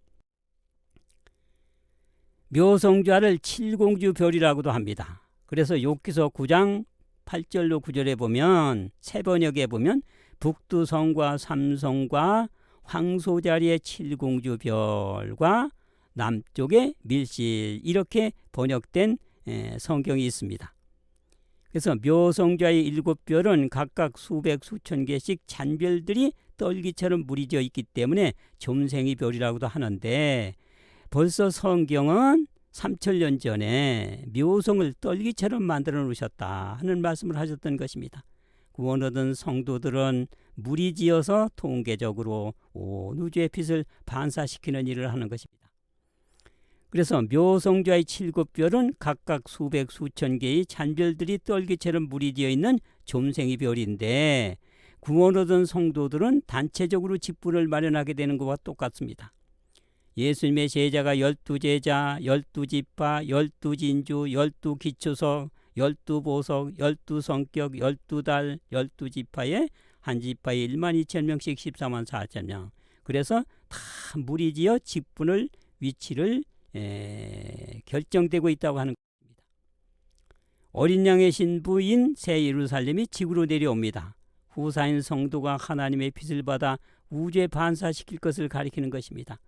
묘성자를 칠공주 별이라고도 합니다. 그래서 욥기서 9장 8절로 9절에 보면, 세번역에 보면 북두성과 삼성과 황소자리의 칠공주 별과 남쪽의 밀실, 이렇게 번역된 성경이 있습니다. 그래서 묘성자의 7별은 각각 수백 수천 개씩 잔별들이 떨기처럼 무리져 있기 때문에 좀생이 별이라고도 하는데, 벌써 성경은 3000년 전에 묘성을 떨기처럼 만들어 놓으셨다 하는 말씀을 하셨던 것입니다. 구원 얻은 성도들은 무리지어서 통계적으로 온 우주의 빛을 반사시키는 일을 하는 것입니다. 그래서 묘성좌의 7별은 각각 수백 수천 개의 잔별들이 떨기처럼 무리지어 있는 좀생이 별인데, 구원 얻은 성도들은 단체적으로 직분을 마련하게 되는 것과 똑같습니다. 예수님의 제자가 12제자, 12지파, 12진주, 12기초석, 12보석, 12성격, 12달, 12지파에 한 지파에 12,000명씩 14만 4천 명. 그래서 다 무리지어 직분을, 위치를 결정되고 있다고 하는 것입니다. 어린 양의 신부인 새 예루살렘이 지구로 내려옵니다. 후사인 성도가 하나님의 빛을 받아 우주에 반사시킬 것을 가리키는 것입니다.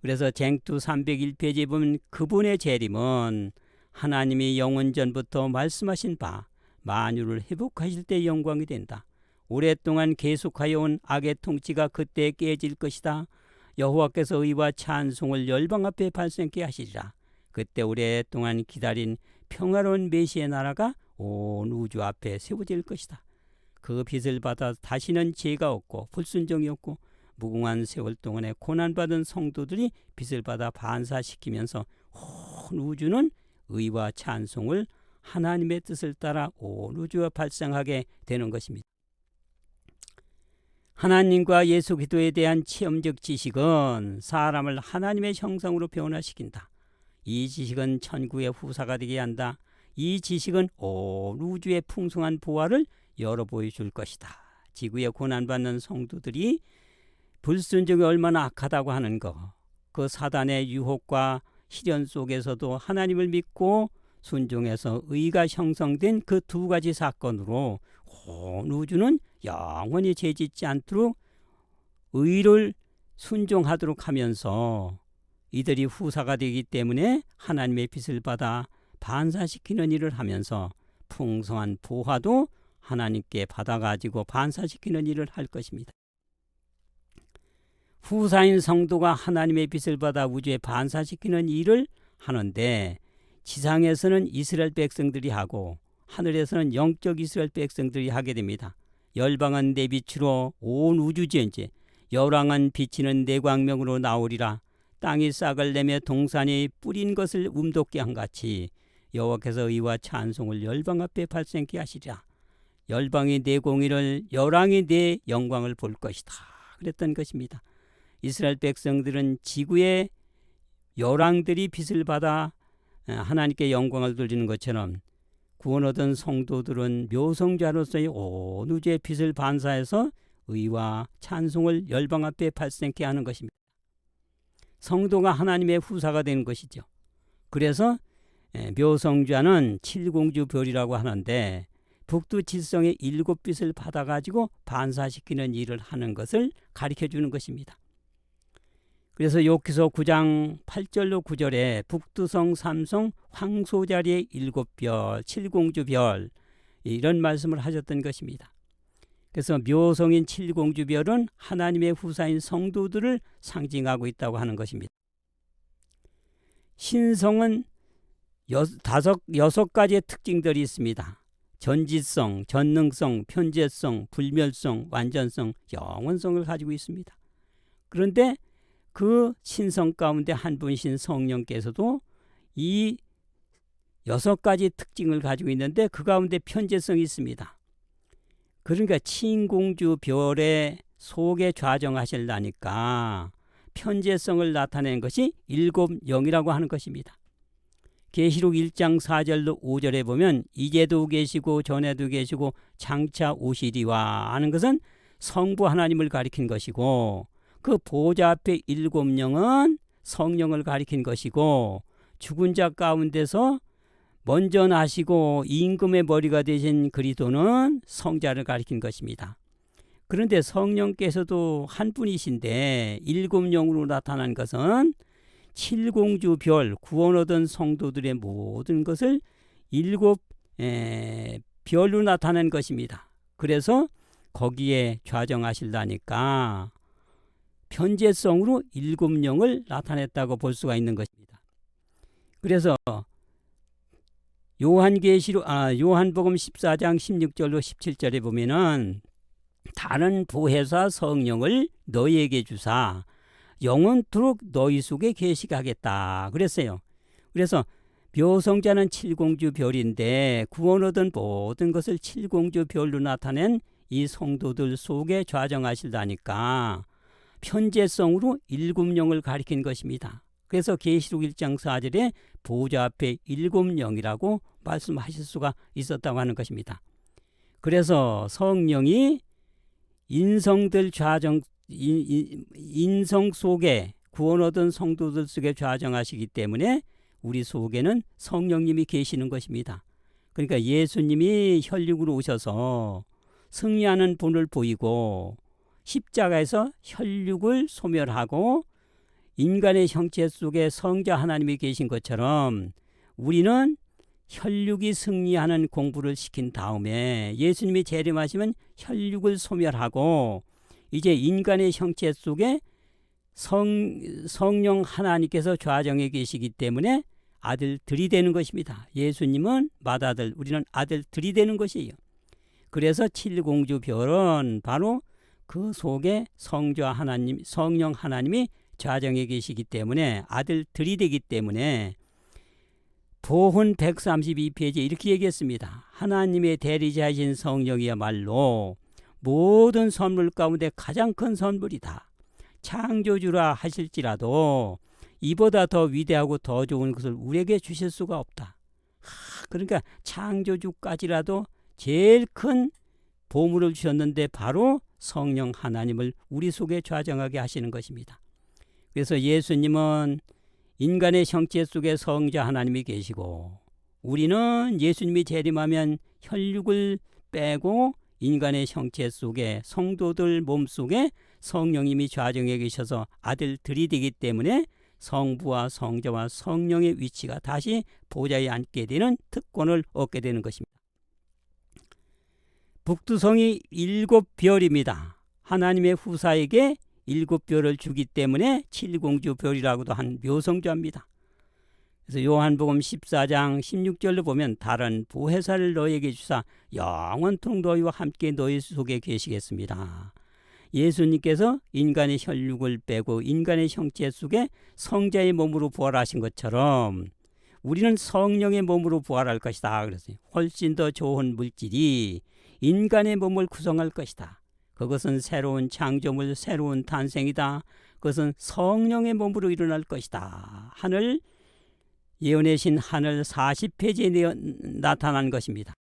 그래서 쟁투 301페이지에 보면 그분의 재림은 하나님이 영원 전부터 말씀하신 바 만유를 회복하실 때 영광이 된다. 오랫동안 계속하여 온 악의 통치가 그때 깨질 것이다. 여호와께서 의와 찬송을 열방 앞에 발생케 하시리라. 그때 오랫동안 기다린 평화로운 메시의 나라가 온 우주 앞에 세워질 것이다. 그 빛을 받아 다시는 죄가 없고 불순종이 없고 무궁한 세월 동안에 고난받은 성도들이 빛을 받아 반사시키면서 온 우주는 의와 찬송을 하나님의 뜻을 따라 온 우주에 발생하게 되는 것입니다. 하나님과 예수 그리스도에 대한 체험적 지식은 사람을 하나님의 형상으로 변화시킨다. 이 지식은 천국의 후사가 되게 한다. 이 지식은 온 우주의 풍성한 보화를 열어 보여줄 것이다. 지구에 고난받는 성도들이 불순종이 얼마나 악하다고 하는 것, 그 사단의 유혹과 시련 속에서도 하나님을 믿고 순종해서 의가 형성된 그 두 가지 사건으로 온 우주는 영원히 죄짓지 않도록 의를 순종하도록 하면서 이들이 후사가 되기 때문에 하나님의 빛을 받아 반사시키는 일을 하면서 풍성한 보화도 하나님께 받아가지고 반사시키는 일을 할 것입니다. 후사인 성도가 하나님의 빛을 받아 우주에 반사시키는 일을 하는데, 지상에서는 이스라엘 백성들이 하고 하늘에서는 영적 이스라엘 백성들이 하게 됩니다. 열방은 내 빛으로 온 우주 전체, 열왕은 비치는 내 광명으로 나오리라. 땅이 싹을 내며 동산이 뿌린 것을 움돋게 한 같이 여호와께서 의와 찬송을 열방 앞에 발생케 하시리라. 열방이 내 공의를, 열왕이 내 영광을 볼 것이다. 그랬던 것입니다. 이스라엘 백성들은 지구의 열왕들이 빛을 받아 하나님께 영광을 돌리는 것처럼 구원 얻은 성도들은 묘성자로서의 온 우주의 빛을 반사해서 의와 찬송을 열방 앞에 발생케 하는 것입니다. 성도가 하나님의 후사가 되는 것이죠. 그래서 묘성자는 칠공주별이라고 하는데, 북두칠성의 7빛을 받아가지고 반사시키는 일을 하는 것을 가르쳐주는 것입니다. 그래서 욥기서 9장 8절로 9절에 북두성, 삼성, 황소자리의 7별, 칠공주별, 이런 말씀을 하셨던 것입니다. 그래서 묘성인 칠공주별은 하나님의 후사인 성도들을 상징하고 있다고 하는 것입니다. 신성은 6가지의 특징들이 있습니다. 전지성, 전능성, 편재성, 불멸성, 완전성, 영원성을 가지고 있습니다. 그런데 그 신성 가운데 한 분이신 성령께서도 이 6가지 특징을 가지고 있는데, 그 가운데 편재성이 있습니다. 그러니까 칠공주 별의 속에 좌정하실라니까 편재성을 나타내는 것이 7영이라고 하는 것입니다. 계시록 1장 4절로 5절에 보면 이제도 계시고 전에도 계시고 장차 오시리와 하는 것은 성부 하나님을 가리킨 것이고, 그 보좌 앞에 7영은 성령을 가리킨 것이고, 죽은 자 가운데서 먼저 나시고 임금의 머리가 되신 그리스도는 성자를 가리킨 것입니다. 그런데 성령께서도 한 분이신데 7영으로 나타난 것은 칠공주별, 구원 얻은 성도들의 모든 것을 7별로 나타낸 것입니다. 그래서 거기에 좌정하실라니까 편재성으로 7영을 나타냈다고 볼 수가 있는 것입니다. 그래서 요한복음 14장 16절로 17절에 보면은 다른 보혜사 성령을 너희에게 주사 영원토록 너희 속에 계시게 하겠다 그랬어요. 그래서 묘성자는 칠공주 별인데 구원 얻은 모든 것을 칠공주 별로 나타낸 이 성도들 속에 좌정하실다니까 편재성으로 일곱 영을 가리킨 것입니다. 그래서 계시록 1장 4절에 보좌 앞에 일곱 영이라고 말씀하실 수가 있었다고 하는 것입니다. 그래서 성령이 인성들 인성 속에 구원 얻은 성도들 속에 좌정하시기 때문에 우리 속에는 성령님이 계시는 것입니다. 그러니까 예수님이 혈육으로 오셔서 승리하는 분을 보이고 십자가에서 혈육을 소멸하고 인간의 형체 속에 성자 하나님이 계신 것처럼 우리는 혈육이 승리하는 공부를 시킨 다음에 예수님이 재림하시면 혈육을 소멸하고 이제 인간의 형체 속에 성령 하나님께서 좌정해 계시기 때문에 아들들이 되는 것입니다. 예수님은 맏아들, 우리는 아들들이 되는 것이에요. 그래서 칠공주 별은 바로 그 속에 성자 하나님, 성령 하나님이 좌정해 계시기 때문에 아들들이 되기 때문에 보훈 132페이지에 이렇게 얘기했습니다. 하나님의 대리자이신 성령이야말로 모든 선물 가운데 가장 큰 선물이다. 창조주라 하실지라도 이보다 더 위대하고 더 좋은 것을 우리에게 주실 수가 없다. 그러니까 창조주까지라도 제일 큰 보물을 주셨는데 바로 성령 하나님을 우리 속에 좌정하게 하시는 것입니다. 그래서 예수님은 인간의 형체 속에 성자 하나님이 계시고 우리는 예수님이 재림하면 혈육을 빼고 인간의 형체 속에 성도들 몸속에 성령님이 좌정해 계셔서 아들들이 되기 때문에 성부와 성자와 성령의 위치가 다시 보좌에 앉게 되는 특권을 얻게 되는 것입니다. 북두성이 7별입니다. 하나님의 후사에게 7별을 주기 때문에 칠공주 별이라고도 한 묘성자입니다. 그래서 요한복음 14장 16절로 보면 다른 보혜사를 너희에게 주사 영원토록 너희와 함께 너희 속에 계시겠습니다. 예수님께서 인간의 혈육을 빼고 인간의 형체 속에 성자의 몸으로 부활하신 것처럼 우리는 성령의 몸으로 부활할 것이다. 그랬어요. 훨씬 더 좋은 물질이 인간의 몸을 구성할 것이다. 그것은 새로운 창조물, 새로운 탄생이다. 그것은 성령의 몸으로 일어날 것이다. 하늘 예언의 신 하늘 40페이지에 나타난 것입니다.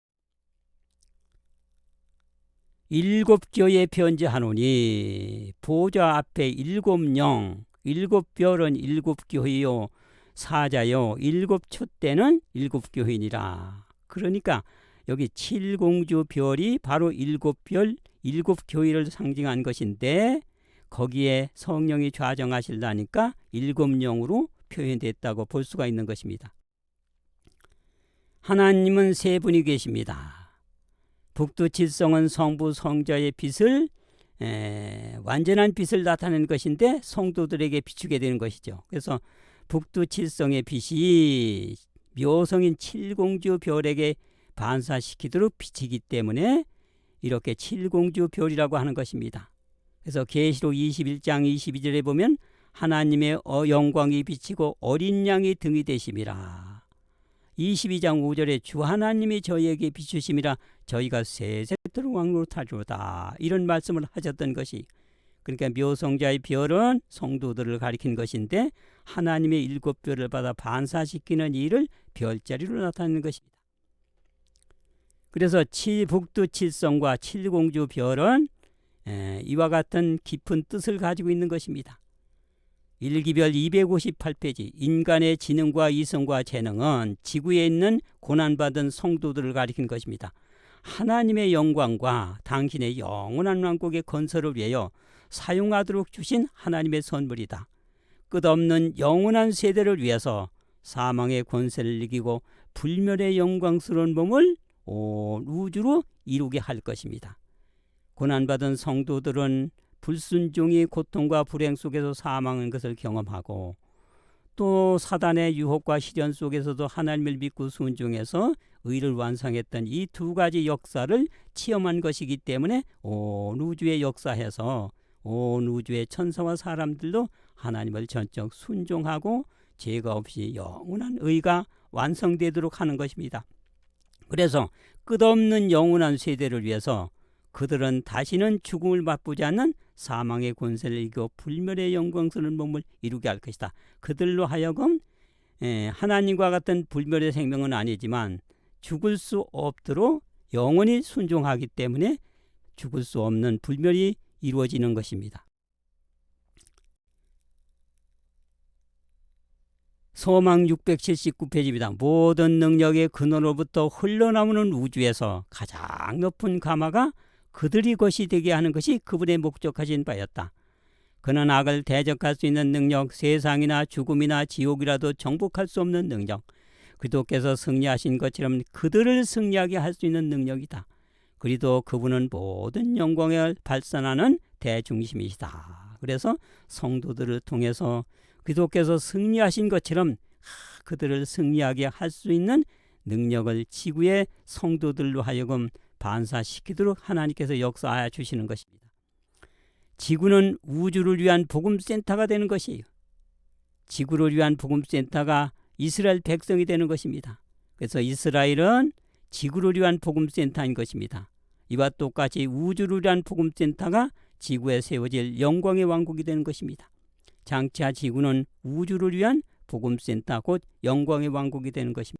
7교에 편지하노니 보좌 앞에 7영, 7별은 7교회요, 사자요, 7촛대는 7교회니라. 그러니까 여기 칠공주 별이 바로 7별, 7교회를 상징한 것인데 거기에 성령이 좌정하실라니까 7영으로 표현됐다고 볼 수가 있는 것입니다. 하나님은 세 분이 계십니다. 북두칠성은 성부 성자의 빛을 완전한 빛을 나타내는 것인데 성도들에게 비추게 되는 것이죠. 그래서 북두칠성의 빛이 묘성인 칠공주 별에게 반사시키도록 비치기 때문에 이렇게 칠공주 별이라고 하는 것입니다. 그래서 계시록 21장 22절에 보면 하나님의 영광이 비치고 어린 양이 등이 되심이라. 22장 5절에 주 하나님이 저희에게 비추심이라 저희가 세세토록 왕으로 타주다. 이런 말씀을 하셨던 것이, 그러니까 묘성자의 별은 성도들을 가리킨 것인데 하나님의 7별을 받아 반사시키는 일을 별자리로 나타내는 것입니다. 그래서 북두칠성과 칠공주 별은 이와 같은 깊은 뜻을 가지고 있는 것입니다. 일기별 258페이지 인간의 지능과 이성과 재능은 지구에 있는 고난받은 성도들을 가리킨 것입니다. 하나님의 영광과 당신의 영원한 왕국의 건설을 위하여 사용하도록 주신 하나님의 선물이다. 끝없는 영원한 세대를 위해서 사망의 권세를 이기고 불멸의 영광스러운 몸을 온 우주로 이루게 할 것입니다. 고난받은 성도들은 불순종의 고통과 불행 속에서 사망한 것을 경험하고 또 사단의 유혹과 시련 속에서도 하나님을 믿고 순종해서 의를 완성했던 이 두 가지 역사를 체험한 것이기 때문에 온 우주에 역사해서 온 우주의 천사와 사람들도 하나님을 전적 순종하고 죄가 없이 영원한 의가 완성되도록 하는 것입니다. 그래서 끝없는 영원한 세대를 위해서 그들은 다시는 죽음을 맛보지 않는 사망의 권세를 이기고 불멸의 영광스러운 몸을 이루게 할 것이다. 그들로 하여금 하나님과 같은 불멸의 생명은 아니지만 죽을 수 없도록 영원히 순종하기 때문에 죽을 수 없는 불멸이 이루어지는 것입니다. 소망 679페이지입니다. 모든 능력의 근원으로부터 흘러나오는 우주에서 가장 높은 가마가 그들이 것이 되게 하는 것이 그분의 목적하신 바였다. 그는 악을 대적할 수 있는 능력, 세상이나 죽음이나 지옥이라도 정복할 수 없는 능력, 그리스도께서 승리하신 것처럼 그들을 승리하게 할 수 있는 능력이다. 그리도 그분은 모든 영광을 발산하는 대중심이시다. 그래서 성도들을 통해서 그리스도께서 승리하신 것처럼 그들을 승리하게 할 수 있는 능력을 지구의 성도들로 하여금 반사시키도록 하나님께서 역사하여 주시는 것입니다. 지구는 우주를 위한 복음센터가 되는 것이에요. 지구를 위한 복음센터가 이스라엘 백성이 되는 것입니다. 그래서 이스라엘은 지구를 위한 복음센터인 것입니다. 이와 똑같이 우주를 위한 복음센터가 지구에 세워질 영광의 왕국이 되는 것입니다. 장차 지구는 우주를 위한 복음센터 곧 영광의 왕국이 되는 것입니다.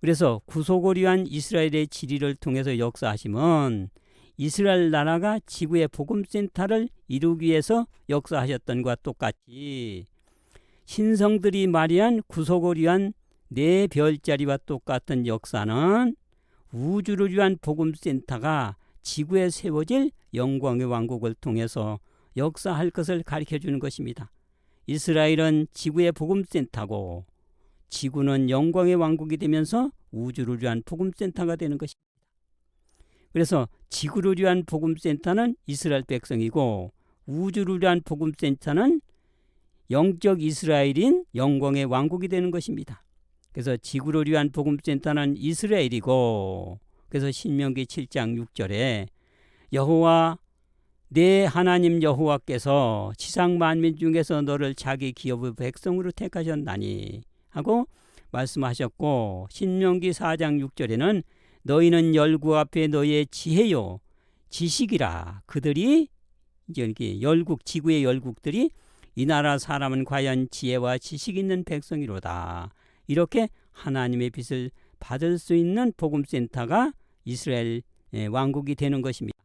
그래서 구속을 위한 이스라엘의 지리를 통해서 역사하심은 이스라엘 나라가 지구의 복음센터를 이루기 위해서 역사하셨던 것과 똑같이 신성들이 마련한 구속을 위한 네 별자리와 똑같은 역사는 우주를 위한 복음센터가 지구에 세워질 영광의 왕국을 통해서 역사할 것을 가르쳐주는 것입니다. 이스라엘은 지구의 복음센터고 지구는 영광의 왕국이 되면서 우주를 위한 복음센터가 되는 것입니다. 그래서 지구를 위한 복음센터는 이스라엘 백성이고 우주를 위한 복음센터는 영적 이스라엘인 영광의 왕국이 되는 것입니다. 그래서 지구를 위한 복음센터는 이스라엘이고 그래서 신명기 7장 6절에 여호와 내 하나님 여호와께서 지상 만민 중에서 너를 자기 기업의 백성으로 택하셨나니 하고 말씀하셨고 신명기 4장 6절에는 너희는 열국 앞에 너희의 지혜요 지식이라 그들이 이제 열국 지구의 열국들이 이 나라 사람은 과연 지혜와 지식 있는 백성이로다. 이렇게 하나님의 빛을 받을 수 있는 복음센터가 이스라엘 왕국이 되는 것입니다.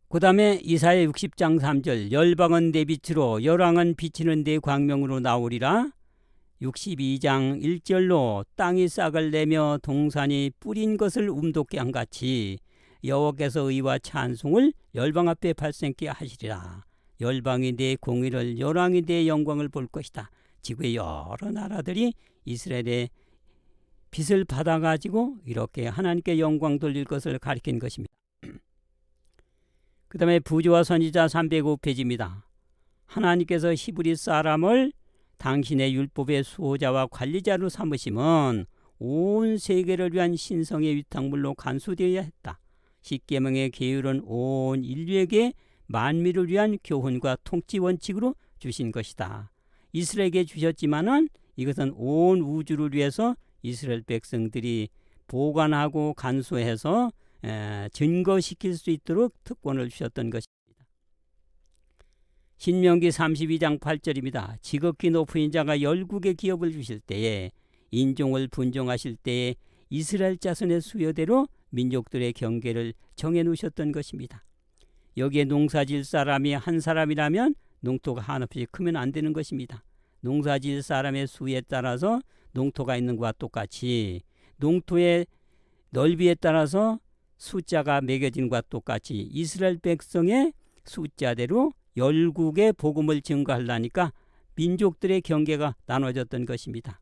그 다음에 이사야 60장 3절 열방은 내 빛으로 열왕은 비치는 내 광명으로 나오리라. 62장 1절로 땅이 싹을 내며 동산이 뿌린 것을 움돋게 한 같이 여호와께서 의와 찬송을 열방 앞에 발생케 하시리라. 열방이 내 공의를 열왕이 내 영광을 볼 것이다. 지구의 여러 나라들이 이스라엘의 빛을 받아가지고 이렇게 하나님께 영광 돌릴 것을 가리킨 것입니다. 그 다음에 부조와 선지자 305페이지입니다. 하나님께서 히브리 사람을 당신의 율법의 수호자와 관리자로 삼으심은 온 세계를 위한 신성의 위탁물로 간수되어야 했다. 십계명의 계율은 온 인류에게 만민을 위한 교훈과 통치 원칙으로 주신 것이다. 이스라엘에게 주셨지만은 이것은 온 우주를 위해서 이스라엘 백성들이 보관하고 간수해서 증거시킬 수 있도록 특권을 주셨던 것입니다. 신명기 32장 8절입니다. 지극히 높은 자가 열국의 기업을 주실 때에 인종을 분종하실 때에 이스라엘 자손의 수요대로 민족들의 경계를 정해놓으셨던 것입니다. 여기에 농사질 사람이 한 사람이라면 농토가 한없이 크면 안 되는 것입니다. 농사질 사람의 수에 따라서 농토가 있는 것과 똑같이 농토의 넓이에 따라서 숫자가 매겨진 것과 똑같이 이스라엘 백성의 숫자대로 열국의 복음을 증거하려니까 민족들의 경계가 나눠졌던 것입니다.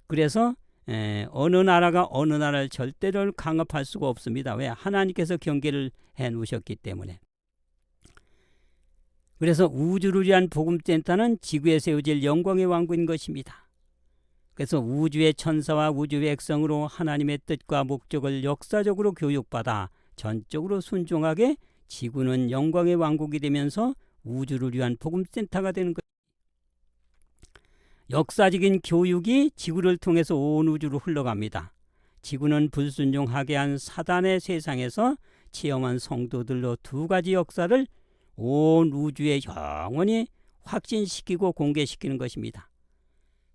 그래서 어느 나라가 어느 나라를 절대로 강압할 수가 없습니다. 왜? 하나님께서 경계를 해놓으셨기 때문에. 그래서 우주를 위한 복음센터는 지구에 세워질 영광의 왕국인 것입니다. 그래서 우주의 천사와 우주 백성으로 하나님의 뜻과 목적을 역사적으로 교육받아 전적으로 순종하게 지구는 영광의 왕국이 되면서 우주를 위한 복음센터가 되는 것. 역사적인 교육이 지구를 통해서 온 우주로 흘러갑니다. 지구는 불순종하게 한 사단의 세상에서 체험한 성도들로 두 가지 역사를 온 우주에 영원히 확진시키고 공개시키는 것입니다.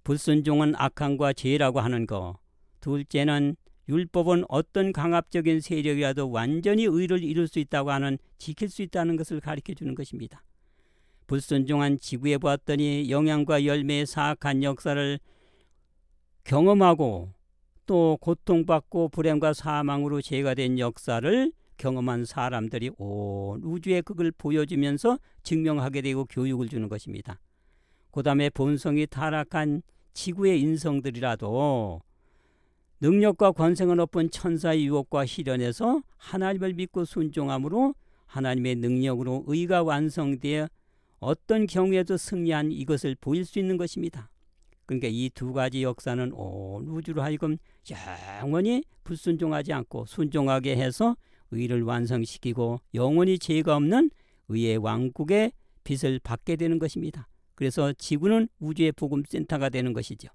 불순종은 악함과 죄라고 하는 것, 둘째는 율법은 어떤 강압적인 세력이라도 완전히 의를 이룰 수 있다고 하는, 지킬 수 있다는 것을 가르쳐 주는 것입니다. 불순종한 지구에 보았더니 영향과 열매의 사악한 역사를 경험하고 또 고통받고 불행과 사망으로 죄가 된 역사를 경험한 사람들이 온 우주에 그걸 보여주면서 증명하게 되고 교육을 주는 것입니다. 그 다음에 본성이 타락한 지구의 인성들이라도 능력과 권세가 높은 천사의 유혹과 시련에서 하나님을 믿고 순종함으로 하나님의 능력으로 의가 완성되어 어떤 경우에도 승리한 이것을 보일 수 있는 것입니다. 그러니까 이 두 가지 역사는 온 우주로 하여금 영원히 불순종하지 않고 순종하게 해서 의를 완성시키고 영원히 죄가 없는 의의 왕국의 빛을 받게 되는 것입니다. 그래서 지구는 우주의 복음센터가 되는 것이죠.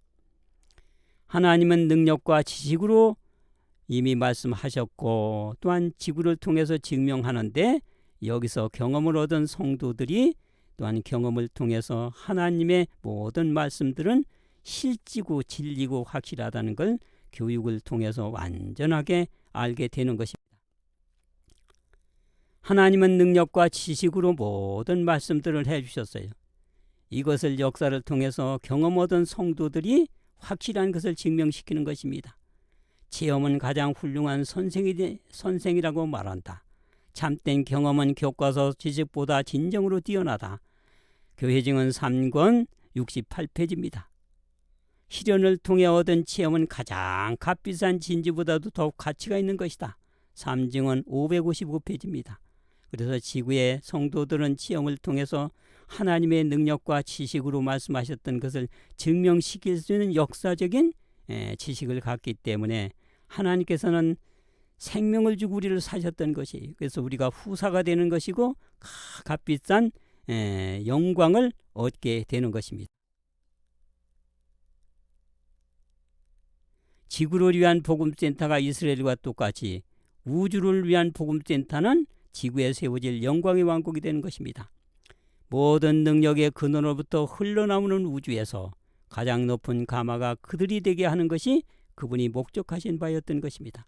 하나님은 능력과 지식으로 이미 말씀하셨고 또한 지구를 통해서 증명하는데, 여기서 경험을 얻은 성도들이 또한 경험을 통해서 하나님의 모든 말씀들은 실지고 진리고 확실하다는 걸 교육을 통해서 완전하게 알게 되는 것입니다. 하나님은 능력과 지식으로 모든 말씀들을 해주셨어요. 이것을 역사를 통해서 경험 얻은 성도들이 확실한 것을 증명시키는 것입니다. 체험은 가장 훌륭한 선생이라고 말한다. 참된 경험은 교과서 지식보다 진정으로 뛰어나다. 교회증언 3권 68페이지입니다. 시련을 통해 얻은 체험은 가장 값비싼 진주보다도 더욱 가치가 있는 것이다. 삼증언 555페이지입니다. 그래서 지구의 성도들은 체험을 통해서 하나님의 능력과 지식으로 말씀하셨던 것을 증명시킬 수 있는 역사적인 지식을 갖기 때문에 하나님께서는 생명을 주고 우리를 사셨던 것이, 그래서 우리가 후사가 되는 것이고 값비싼 영광을 얻게 되는 것입니다. 지구를 위한 복음센터가 이스라엘과 똑같이 우주를 위한 복음센터는 지구에 세워질 영광의 왕국이 되는 것입니다. 모든 능력의 근원으로부터 흘러나오는 우주에서 가장 높은 가마가 그들이 되게 하는 것이 그분이 목적하신 바였던 것입니다.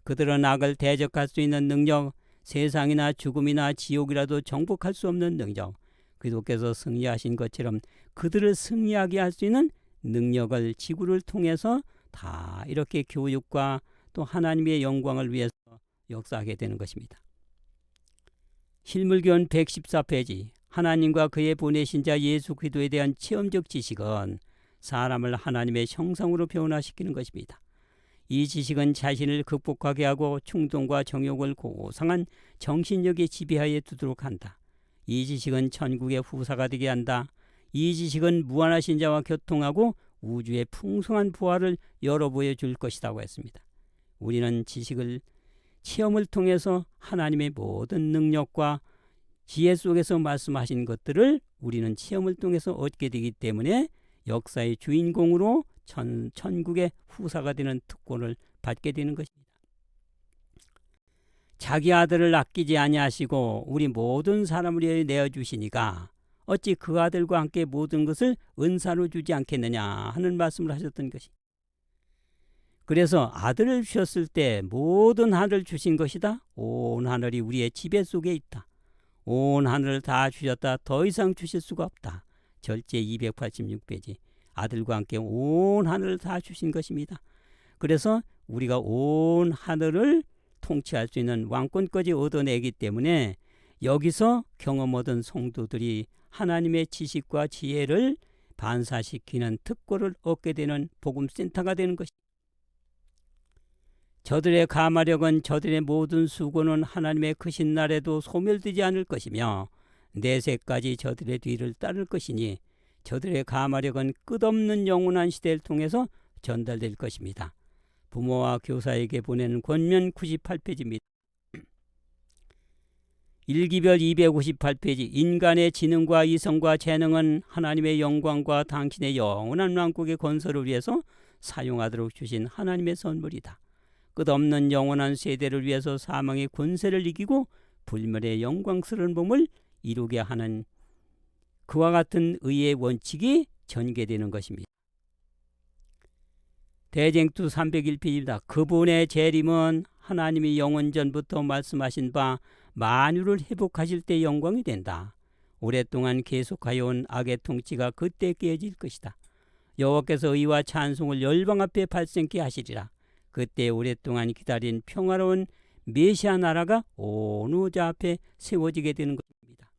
그들은 악을 대적할 수 있는 능력, 세상이나 죽음이나 지옥이라도 정복할 수 없는 능력, 그리스도께서 승리하신 것처럼 그들을 승리하게 할 수 있는 능력을 지구를 통해서 다 이렇게 교육과 또 하나님의 영광을 위해서 역사하게 되는 것입니다. 실물교훈 114페이지, 하나님과 그의 보내신 자 예수 그리스도에 대한 체험적 지식은 사람을 하나님의 형상으로 변화시키는 것입니다. 이 지식은 자신을 극복하게 하고 충동과 정욕을 고상한 정신력의 지배하에 두도록 한다. 이 지식은 천국의 후사가 되게 한다. 이 지식은 무한하신 자와 교통하고 우주의 풍성한 부활을 열어보여 줄 것이라고 했습니다. 우리는 지식을 체험을 통해서 하나님의 모든 능력과 지혜 속에서 말씀하신 것들을 우리는 체험을 통해서 얻게 되기 때문에 역사의 주인공으로 천국의 후사가 되는 특권을 받게 되는 것입니다. 자기 아들을 아끼지 아니하시고 우리 모든 사람을 위해 내어주시니까 어찌 그 아들과 함께 모든 것을 은사로 주지 않겠느냐 하는 말씀을 하셨던 것이. 그래서 아들을 주셨을 때 모든 하늘을 주신 것이다. 온 하늘이 우리의 지배 속에 있다. 온 하늘을 다 주셨다. 더 이상 주실 수가 없다. 절제 286페이지. 아들과 함께 온 하늘을 다 주신 것입니다. 그래서 우리가 온 하늘을 통치할 수 있는 왕권까지 얻어내기 때문에 여기서 경험 얻은 성도들이 하나님의 지식과 지혜를 반사시키는 특권을 얻게 되는 복음센터가 되는 것입니다. 저들의 가마력은 저들의 모든 수고는 하나님의 크신 날에도 소멸되지 않을 것이며 내세까지 저들의 뒤를 따를 것이니 저들의 가마력은 끝없는 영원한 시대를 통해서 전달될 것입니다. 부모와 교사에게 보내는 권면 98페이지입니다. 일기별 258페이지 인간의 지능과 이성과 재능은 하나님의 영광과 당신의 영원한 왕국의 건설을 위해서 사용하도록 주신 하나님의 선물이다. 끝없는 영원한 세대를 위해서 사망의 권세를 이기고 불멸의 영광스러운 몸을 이루게 하는 그와 같은 의의 원칙이 전개되는 것입니다. 대쟁투 301페이지입니다. 그분의 재림은 하나님이 영원전부터 말씀하신 바 만유를 회복하실 때 영광이 된다. 오랫동안 계속하여 온 악의 통치가 그때 깨질 것이다. 여호와께서 의와 찬송을 열방 앞에 발생케 하시리라. 그때 오랫동안 기다린 평화로운 메시아 나라가 온 우주 앞에 세워지게 되는 것입니다.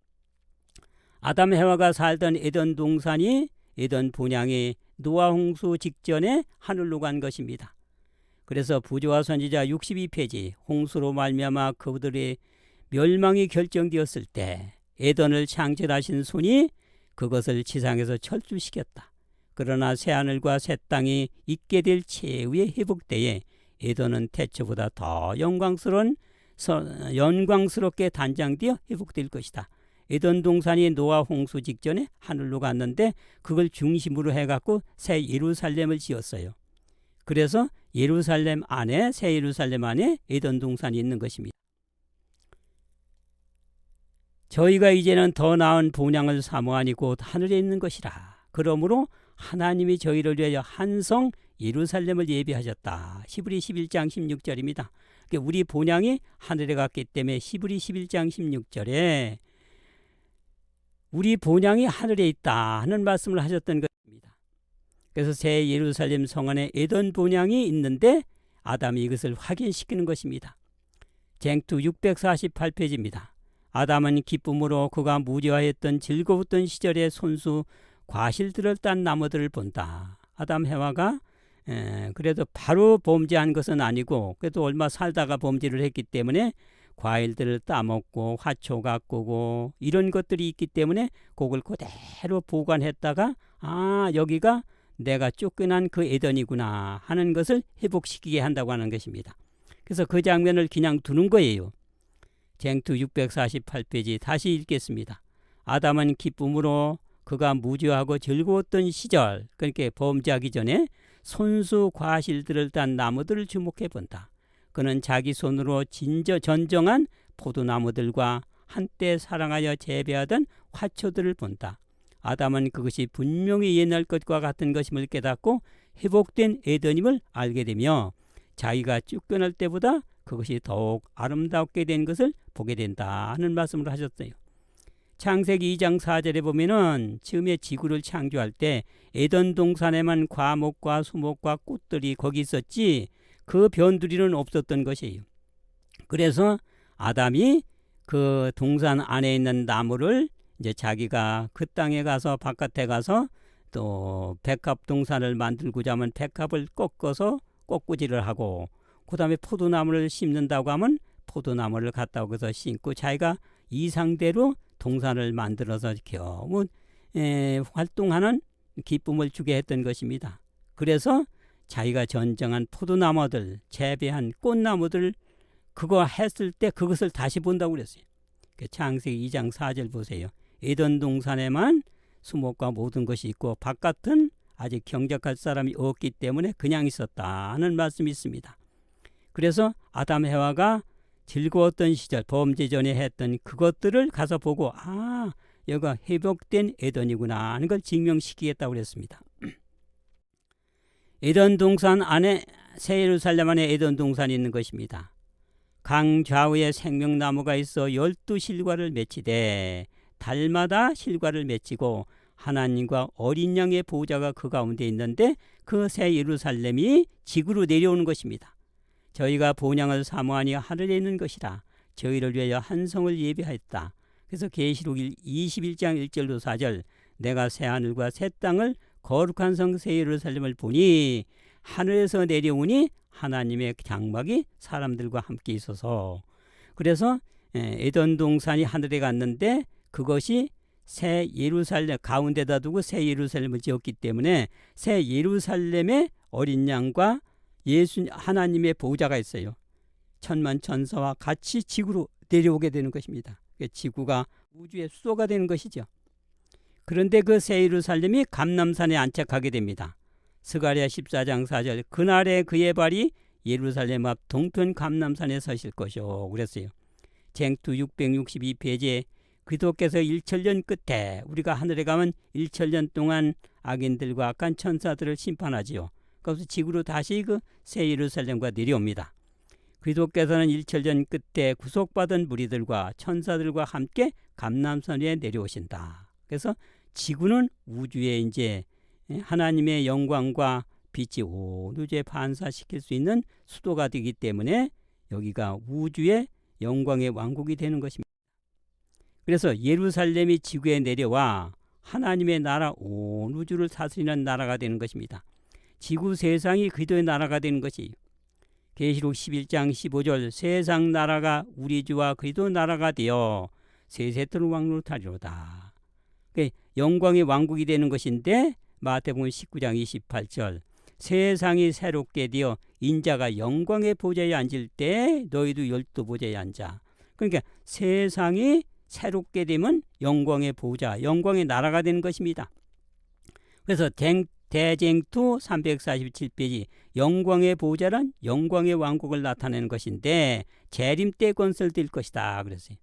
아담 해와가 살던 에덴 동산이 에덴 본향의 노아 홍수 직전에 하늘로 간 것입니다. 그래서 부조와 선지자 62페이지 홍수로 말미암아 그들의 멸망이 결정되었을 때 에덴을 창조하신 손이 그것을 지상에서 철수시켰다. 그러나 새하늘과 새 땅이 있게 될 최후의 회복 때에 에덴은 태초보다 더 영광스럽게 단장되어 회복될 것이다. 에덴 동산이 노아 홍수 직전에 하늘로 갔는데 그걸 중심으로 해갖고 새 예루살렘을 지었어요. 그래서 예루살렘 안에 새 예루살렘 안에 에덴 동산이 있는 것입니다. 저희가 이제는 더 나은 본향을 사모하니 곧 하늘에 있는 것이라. 그러므로 하나님이 저희를 위하여 한 성 예루살렘을 예비하셨다. 히브리 11장 16절입니다. 우리 본향이 하늘에 갔기 때문에 히브리 11장 16절에 우리 본향이 하늘에 있다 하는 말씀을 하셨던 것입니다. 그래서 새 예루살렘 성 안에 에덴 본향이 있는데 아담이 이것을 확인시키는 것입니다. 쟁투 648페이지입니다. 아담은 기쁨으로 그가 무지하였던 즐거웠던 시절의 손수 과실들을 딴 나무들을 본다. 아담 해와가 그래도 바로 범죄한 것은 아니고 그래도 얼마 살다가 범죄를 했기 때문에 과일들을 따먹고 화초 가꾸고 이런 것들이 있기 때문에 그걸 그대로 보관했다가 여기가 내가 쫓겨난 그 에덴이구나 하는 것을 회복시키게 한다고 하는 것입니다. 그래서 그 장면을 그냥 두는 거예요. 쟁투 648페이지 다시 읽겠습니다. 아담은 기쁨으로 그가 무지하고 즐거웠던 시절, 그러니까 범죄하기 전에 손수 과실들을 딴 나무들을 주목해 본다. 그는 자기 손으로 전정한 포도나무들과 한때 사랑하여 재배하던 화초들을 본다. 아담은 그것이 분명히 옛날 것과 같은 것임을 깨닫고 회복된 에덴임을 알게 되며 자기가 쫓겨날 때보다 그것이 더욱 아름답게 된 것을 보게 된다 하는 말씀을 하셨어요. 창세기 2장 4절에 보면은 처음에 지구를 창조할 때 에덴 동산에만 과목과 수목과 꽃들이 거기 있었지 그 변두리는 없었던 것이에요. 그래서 아담이 그 동산 안에 있는 나무를 이제 자기가 그 땅에 가서 바깥에 가서 또 백합 동산을 만들고자 하면 백합을 꺾어서 꺾구질을 하고 그 다음에 포도나무를 심는다고 하면 포도나무를 갖다 오서 심고 자기가 이상대로 동산을 만들어서 겨우 활동하는 기쁨을 주게 했던 것입니다. 그래서 자기가 전정한 포도나무들, 재배한 꽃나무들 그거 했을 때 그것을 다시 본다고 그랬어요. 창세기 2장 4절 보세요. 에덴 동산에만 수목과 모든 것이 있고 바깥은 아직 경작할 사람이 없기 때문에 그냥 있었다 하는 말씀이 있습니다. 그래서 아담 해와가 즐거웠던 시절 범죄 전에 했던 그것들을 가서 보고 여기가 회복된 에덴이구나 하는 걸 증명시키겠다고 그랬습니다. 에덴 동산 안에 새 예루살렘 안에 에덴 동산이 있는 것입니다. 강 좌우에 생명나무가 있어 12실과를 맺히되 달마다 실과를 맺히고 하나님과 어린 양의 보호자가 그 가운데 있는데 그 새 예루살렘이 지구로 내려오는 것입니다. 저희가 본향을 사모하니 하늘에 있는 것이라 저희를 위하여 한 성을 예비하였다. 그래서 계시록 21장 1절로 4절 내가 새 하늘과 새 땅을 거룩한 성 새 예루살렘을 보니 하늘에서 내려오니 하나님의 장막이 사람들과 함께 있어서 그래서 에덴 동산이 하늘에 갔는데 그것이 새 예루살렘 가운데다 두고 새 예루살렘을 지었기 때문에 새 예루살렘에 어린 양과 예수 하나님의 보호자가 있어요. 천만 천사와 같이 지구로 내려오게 되는 것입니다. 지구가 우주의 수도가 되는 것이죠. 그런데 그 새 예루살렘이 감람산에 안착하게 됩니다. 스가랴 14장 4절 그날에 그의 발이 예루살렘 앞 동편 감람산에 서실 것이요 그랬어요. 쟁투 662페이지에 그리스도께서 일천년 끝에 우리가 하늘에 가면 일천년 동안 악인들과 악한 천사들을 심판하지요. 그래서 지구로 다시 그 새 예루살렘과 내려옵니다. 그리스도께서는 일천년 끝에 구속받은 무리들과 천사들과 함께 감람산 위에 내려오신다. 그래서 지구는 우주에 이제 하나님의 영광과 빛이 온 우주에 반사시킬 수 있는 수도가 되기 때문에 여기가 우주의 영광의 왕국이 되는 것입니다. 그래서 예루살렘이 지구에 내려와 하나님의 나라 온 우주를 다스리는 나라가 되는 것입니다. 지구 세상이 그리스도의 나라가 되는 것이 계시록 11장 15절 세상 나라가 우리 주와 그리스도 나라가 되어 세세토록 왕으로 타리로다. 영광의 왕국이 되는 것인데 마태복음 19장 28절 세상이 새롭게 되어 인자가 영광의 보좌에 앉을 때 너희도 열두 보좌에 앉아. 그러니까 세상이 새롭게 되면 영광의 보좌, 영광의 나라가 되는 것입니다. 그래서 대쟁투 347페이지 영광의 보좌란 영광의 왕국을 나타내는 것인데 재림 때 건설될 것이다 그랬어요.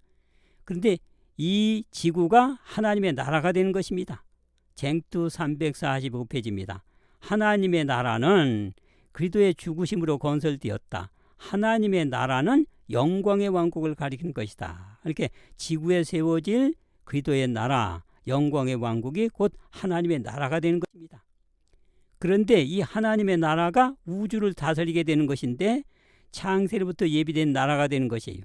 그런데 이 지구가 하나님의 나라가 되는 것입니다. 쟁투 345페이지입니다. 하나님의 나라는 그리스도의 죽으심으로 건설되었다. 하나님의 나라는 영광의 왕국을 가리키는 것이다. 이렇게 지구에 세워질 그리스도의 나라, 영광의 왕국이 곧 하나님의 나라가 되는 것입니다. 그런데 이 하나님의 나라가 우주를 다스리게 되는 것인데 창세로부터 예비된 나라가 되는 것이에요.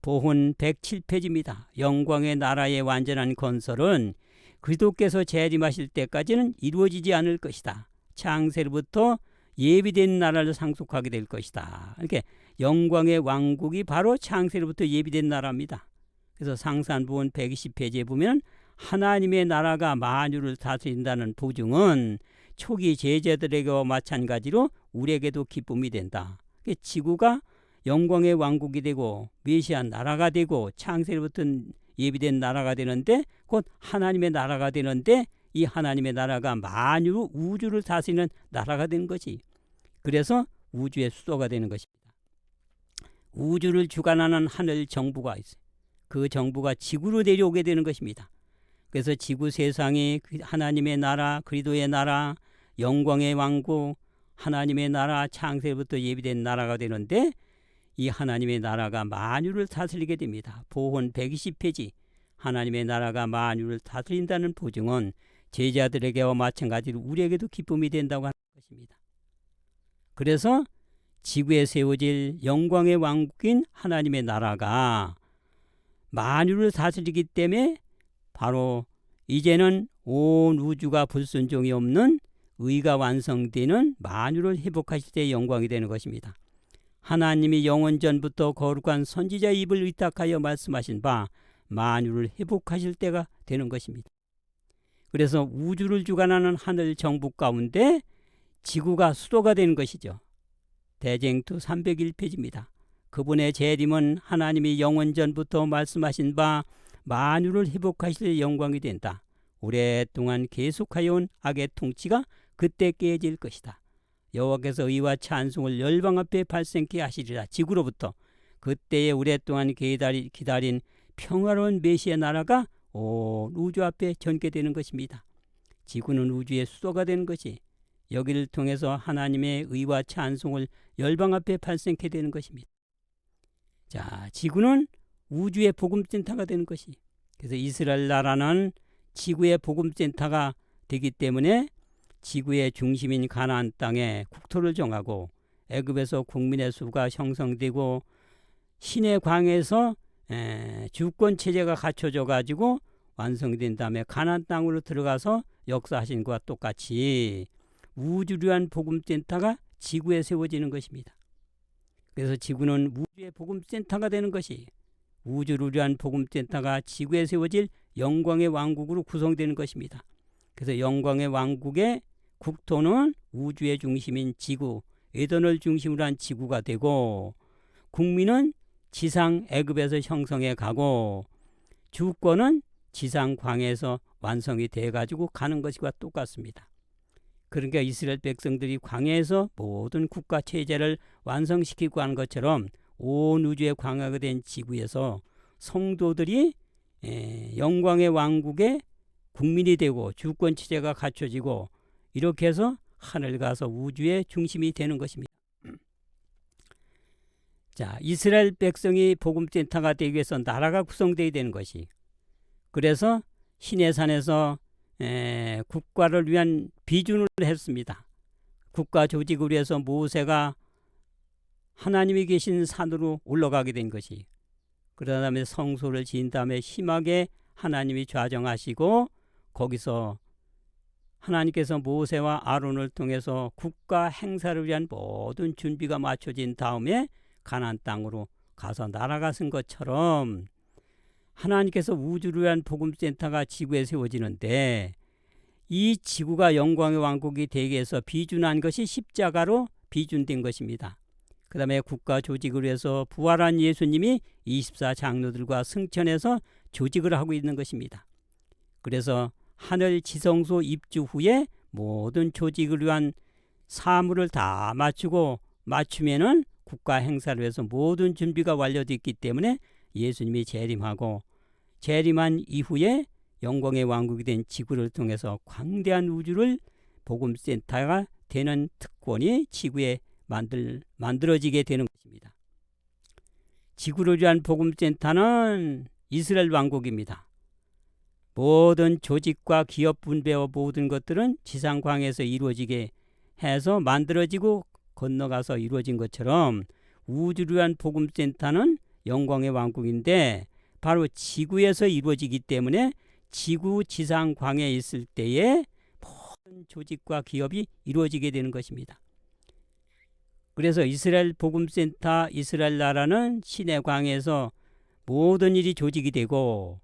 보훈 107페이지입니다. 영광의 나라의 완전한 건설은 그리스도께서 재림하실 때까지는 이루어지지 않을 것이다. 창세로부터 예비된 나라를 상속하게 될 것이다. 이렇게 영광의 왕국이 바로 창세로부터 예비된 나라입니다. 그래서 상산부원 120페이지에 보면 하나님의 나라가 만유를 다스린다는 보증은 초기 제자들에게와 마찬가지로 우리에게도 기쁨이 된다. 지구가 영광의 왕국이 되고 메시아 나라가 되고 창세로부터 예비된 나라가 되는데 곧 하나님의 나라가 되는데 이 하나님의 나라가 만유 우주를 다스리는 나라가 되는 거지. 그래서 우주의 수도가 되는 것입니다. 우주를 주관하는 하늘 정부가 있어요. 그 정부가 지구로 내려오게 되는 것입니다. 그래서 지구 세상이 하나님의 나라, 그리스도의 나라, 영광의 왕국, 하나님의 나라, 창세부터 예비된 나라가 되는데 이 하나님의 나라가 만유를 다스리게 됩니다. 보훈 120페이지 하나님의 나라가 만유를 다스린다는 보증은 제자들에게와 마찬가지로 우리에게도 기쁨이 된다고 하는 것입니다. 그래서 지구에 세워질 영광의 왕국인 하나님의 나라가 만유를 다스리기 때문에 바로 이제는 온 우주가 불순종이 없는 의가 완성되는 만유를 회복하실 때의 영광이 되는 것입니다. 하나님이 영원전부터 거룩한 선지자의 입을 위탁하여 말씀하신 바 만유를 회복하실 때가 되는 것입니다. 그래서 우주를 주관하는 하늘 정부 가운데 지구가 수도가 되는 것이죠. 대쟁투 301페이지입니다. 그분의 재림은 하나님이 영원전부터 말씀하신 바 만유를 회복하실 영광이 된다. 오랫동안 계속하여 온 악의 통치가 그때 깨질 것이다. 여호와께서 의와 찬송을 열방 앞에 발생케 하시리라. 지구로부터 그때에 오랫동안 기다린 평화로운 메시아 나라가 온 우주 앞에 전개되는 것입니다. 지구는 우주의 수도가 되는 것이 여기를 통해서 하나님의 의와 찬송을 열방 앞에 발생케 되는 것입니다. 자, 지구는 우주의 복음센터가 되는 것이. 그래서 이스라엘 나라는 지구의 복음센터가 되기 때문에 지구의 중심인 가나안 땅에 국토를 정하고 애굽에서 국민의 수가 형성되고 신의 광에서 주권 체제가 갖춰져 가지고 완성된 다음에 가나안 땅으로 들어가서 역사하신 것과 똑같이 우주를 위한 복음센터가 지구에 세워지는 것입니다. 그래서 지구는 우주의 복음센터가 되는 것이 우주를 위한 복음센터가 지구에 세워질 영광의 왕국으로 구성되는 것입니다. 그래서 영광의 왕국의 국토는 우주의 중심인 지구, 에덴을 중심으로 한 지구가 되고, 국민은 지상 애굽에서 형성해 가고, 주권은 지상 광해에서 완성이 돼 가지고 가는 것과 똑같습니다. 그러니까 이스라엘 백성들이 광해에서 모든 국가 체제를 완성시키고 하는 것처럼 온 우주의 광야가 된 지구에서 성도들이 영광의 왕국의 국민이 되고 주권 체제가 갖춰지고, 이렇게 해서 하늘 가서 우주의 중심이 되는 것입니다. 자, 이스라엘 백성이 복음센터가 되기 위해서 나라가 구성되어야 되는 것이, 그래서 시내산에서 국가를 위한 비준을 했습니다. 국가 조직을 위해서 모세가 하나님이 계신 산으로 올라가게 된 것이, 그 다음에 성소를 지은 다음에 심하게 하나님이 좌정하시고, 거기서 하나님께서 모세와 아론을 통해서 국가 행사를 위한 모든 준비가 맞춰진 다음에 가나안 땅으로 가서 나라가 쓴 것처럼, 하나님께서 우주를 위한 복음센터가 지구에 세워지는데, 이 지구가 영광의 왕국이 되기 위해서 비준한 것이 십자가로 비준된 것입니다. 그 다음에 국가 조직을 위해서 부활한 예수님이 24장로들과 승천해서 조직을 하고 있는 것입니다. 그래서 하늘 지성소 입주 후에 모든 조직을 위한 사물을 다 맞추면은 국가 행사를 위해서 모든 준비가 완료되어 있기 때문에 예수님이 재림하고, 재림한 이후에 영광의 왕국이 된 지구를 통해서 광대한 우주를 복음센터가 되는 특권이 지구에 만들어지게 되는 것입니다. 지구를 위한 복음센터는 이스라엘 왕국입니다. 모든 조직과 기업 분배와 모든 것들은 지상광에서 이루어지게 해서 만들어지고 건너가서 이루어진 것처럼, 우주를 위한 복음센터는 영광의 왕국인데 바로 지구에서 이루어지기 때문에 지구 지상광에 있을 때에 모든 조직과 기업이 이루어지게 되는 것입니다. 그래서 이스라엘 복음센터, 이스라엘 나라는 신의 광에서 모든 일이 조직이 되고,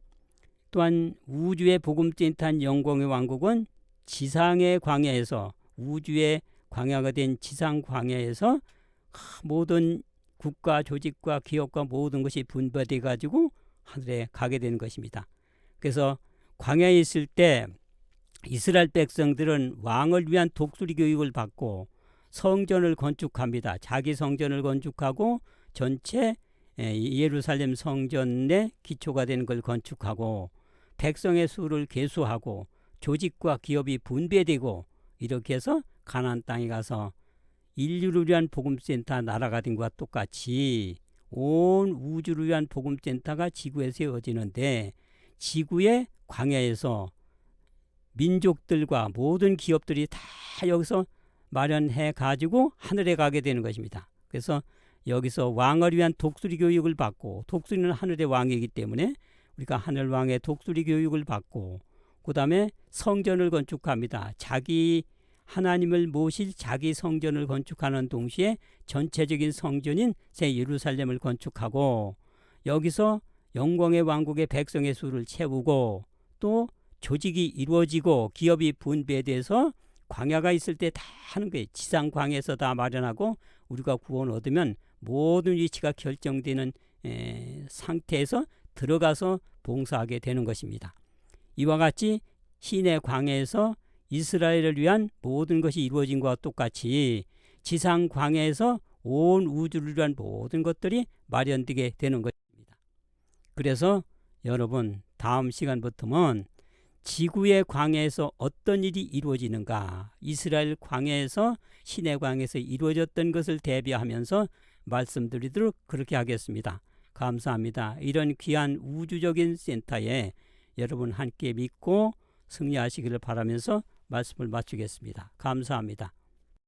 또한 우주의 복음센터인 영광의 왕국은 지상의 광야에서, 우주의 광야가 된 지상 광야에서 모든 국가 조직과 기업과 모든 것이 분배돼 가지고 하늘에 가게 되는 것입니다. 그래서 광야에 있을 때 이스라엘 백성들은 왕을 위한 독수리 교육을 받고 성전을 건축합니다. 자기 성전을 건축하고 전체 예루살렘 성전의 기초가 되는 걸 건축하고, 백성의 수를 계수하고 조직과 기업이 분배되고, 이렇게 해서 가나안 땅에 가서 인류를 위한 복음센터 나라가 된 것과 똑같이 온 우주를 위한 복음센터가 지구에 세워지는데, 지구의 광야에서 민족들과 모든 기업들이 다 여기서 마련해 가지고 하늘에 가게 되는 것입니다. 그래서 여기서 왕을 위한 독수리 교육을 받고, 독수리는 하늘의 왕이기 때문에 우리가 하늘왕의 독수리 교육을 받고, 그 다음에 성전을 건축합니다. 자기 하나님을 모실 자기 성전을 건축하는 동시에 전체적인 성전인 새 예루살렘을 건축하고, 여기서 영광의 왕국의 백성의 수를 채우고, 또 조직이 이루어지고 기업이 분배돼서 광야가 있을 때 다 하는 거예요. 지상 광야에서 다 마련하고, 우리가 구원 얻으면 모든 위치가 결정되는 상태에서 들어가서 봉사하게 되는 것입니다. 이와 같이 신의 광야에서 이스라엘을 위한 모든 것이 이루어진 것과 똑같이 지상 광야에서 온 우주를 위한 모든 것들이 마련되게 되는 것입니다. 그래서 여러분, 다음 시간부터는 지구의 광야에서 어떤 일이 이루어지는가, 이스라엘 광야에서 신의 광야에서 이루어졌던 것을 대비하면서 말씀드리도록 그렇게 하겠습니다. 감사합니다. 이런 귀한 우주적인 센터에 여러분 함께 믿고 승리하시기를 바라면서 말씀을 마치겠습니다. 감사합니다.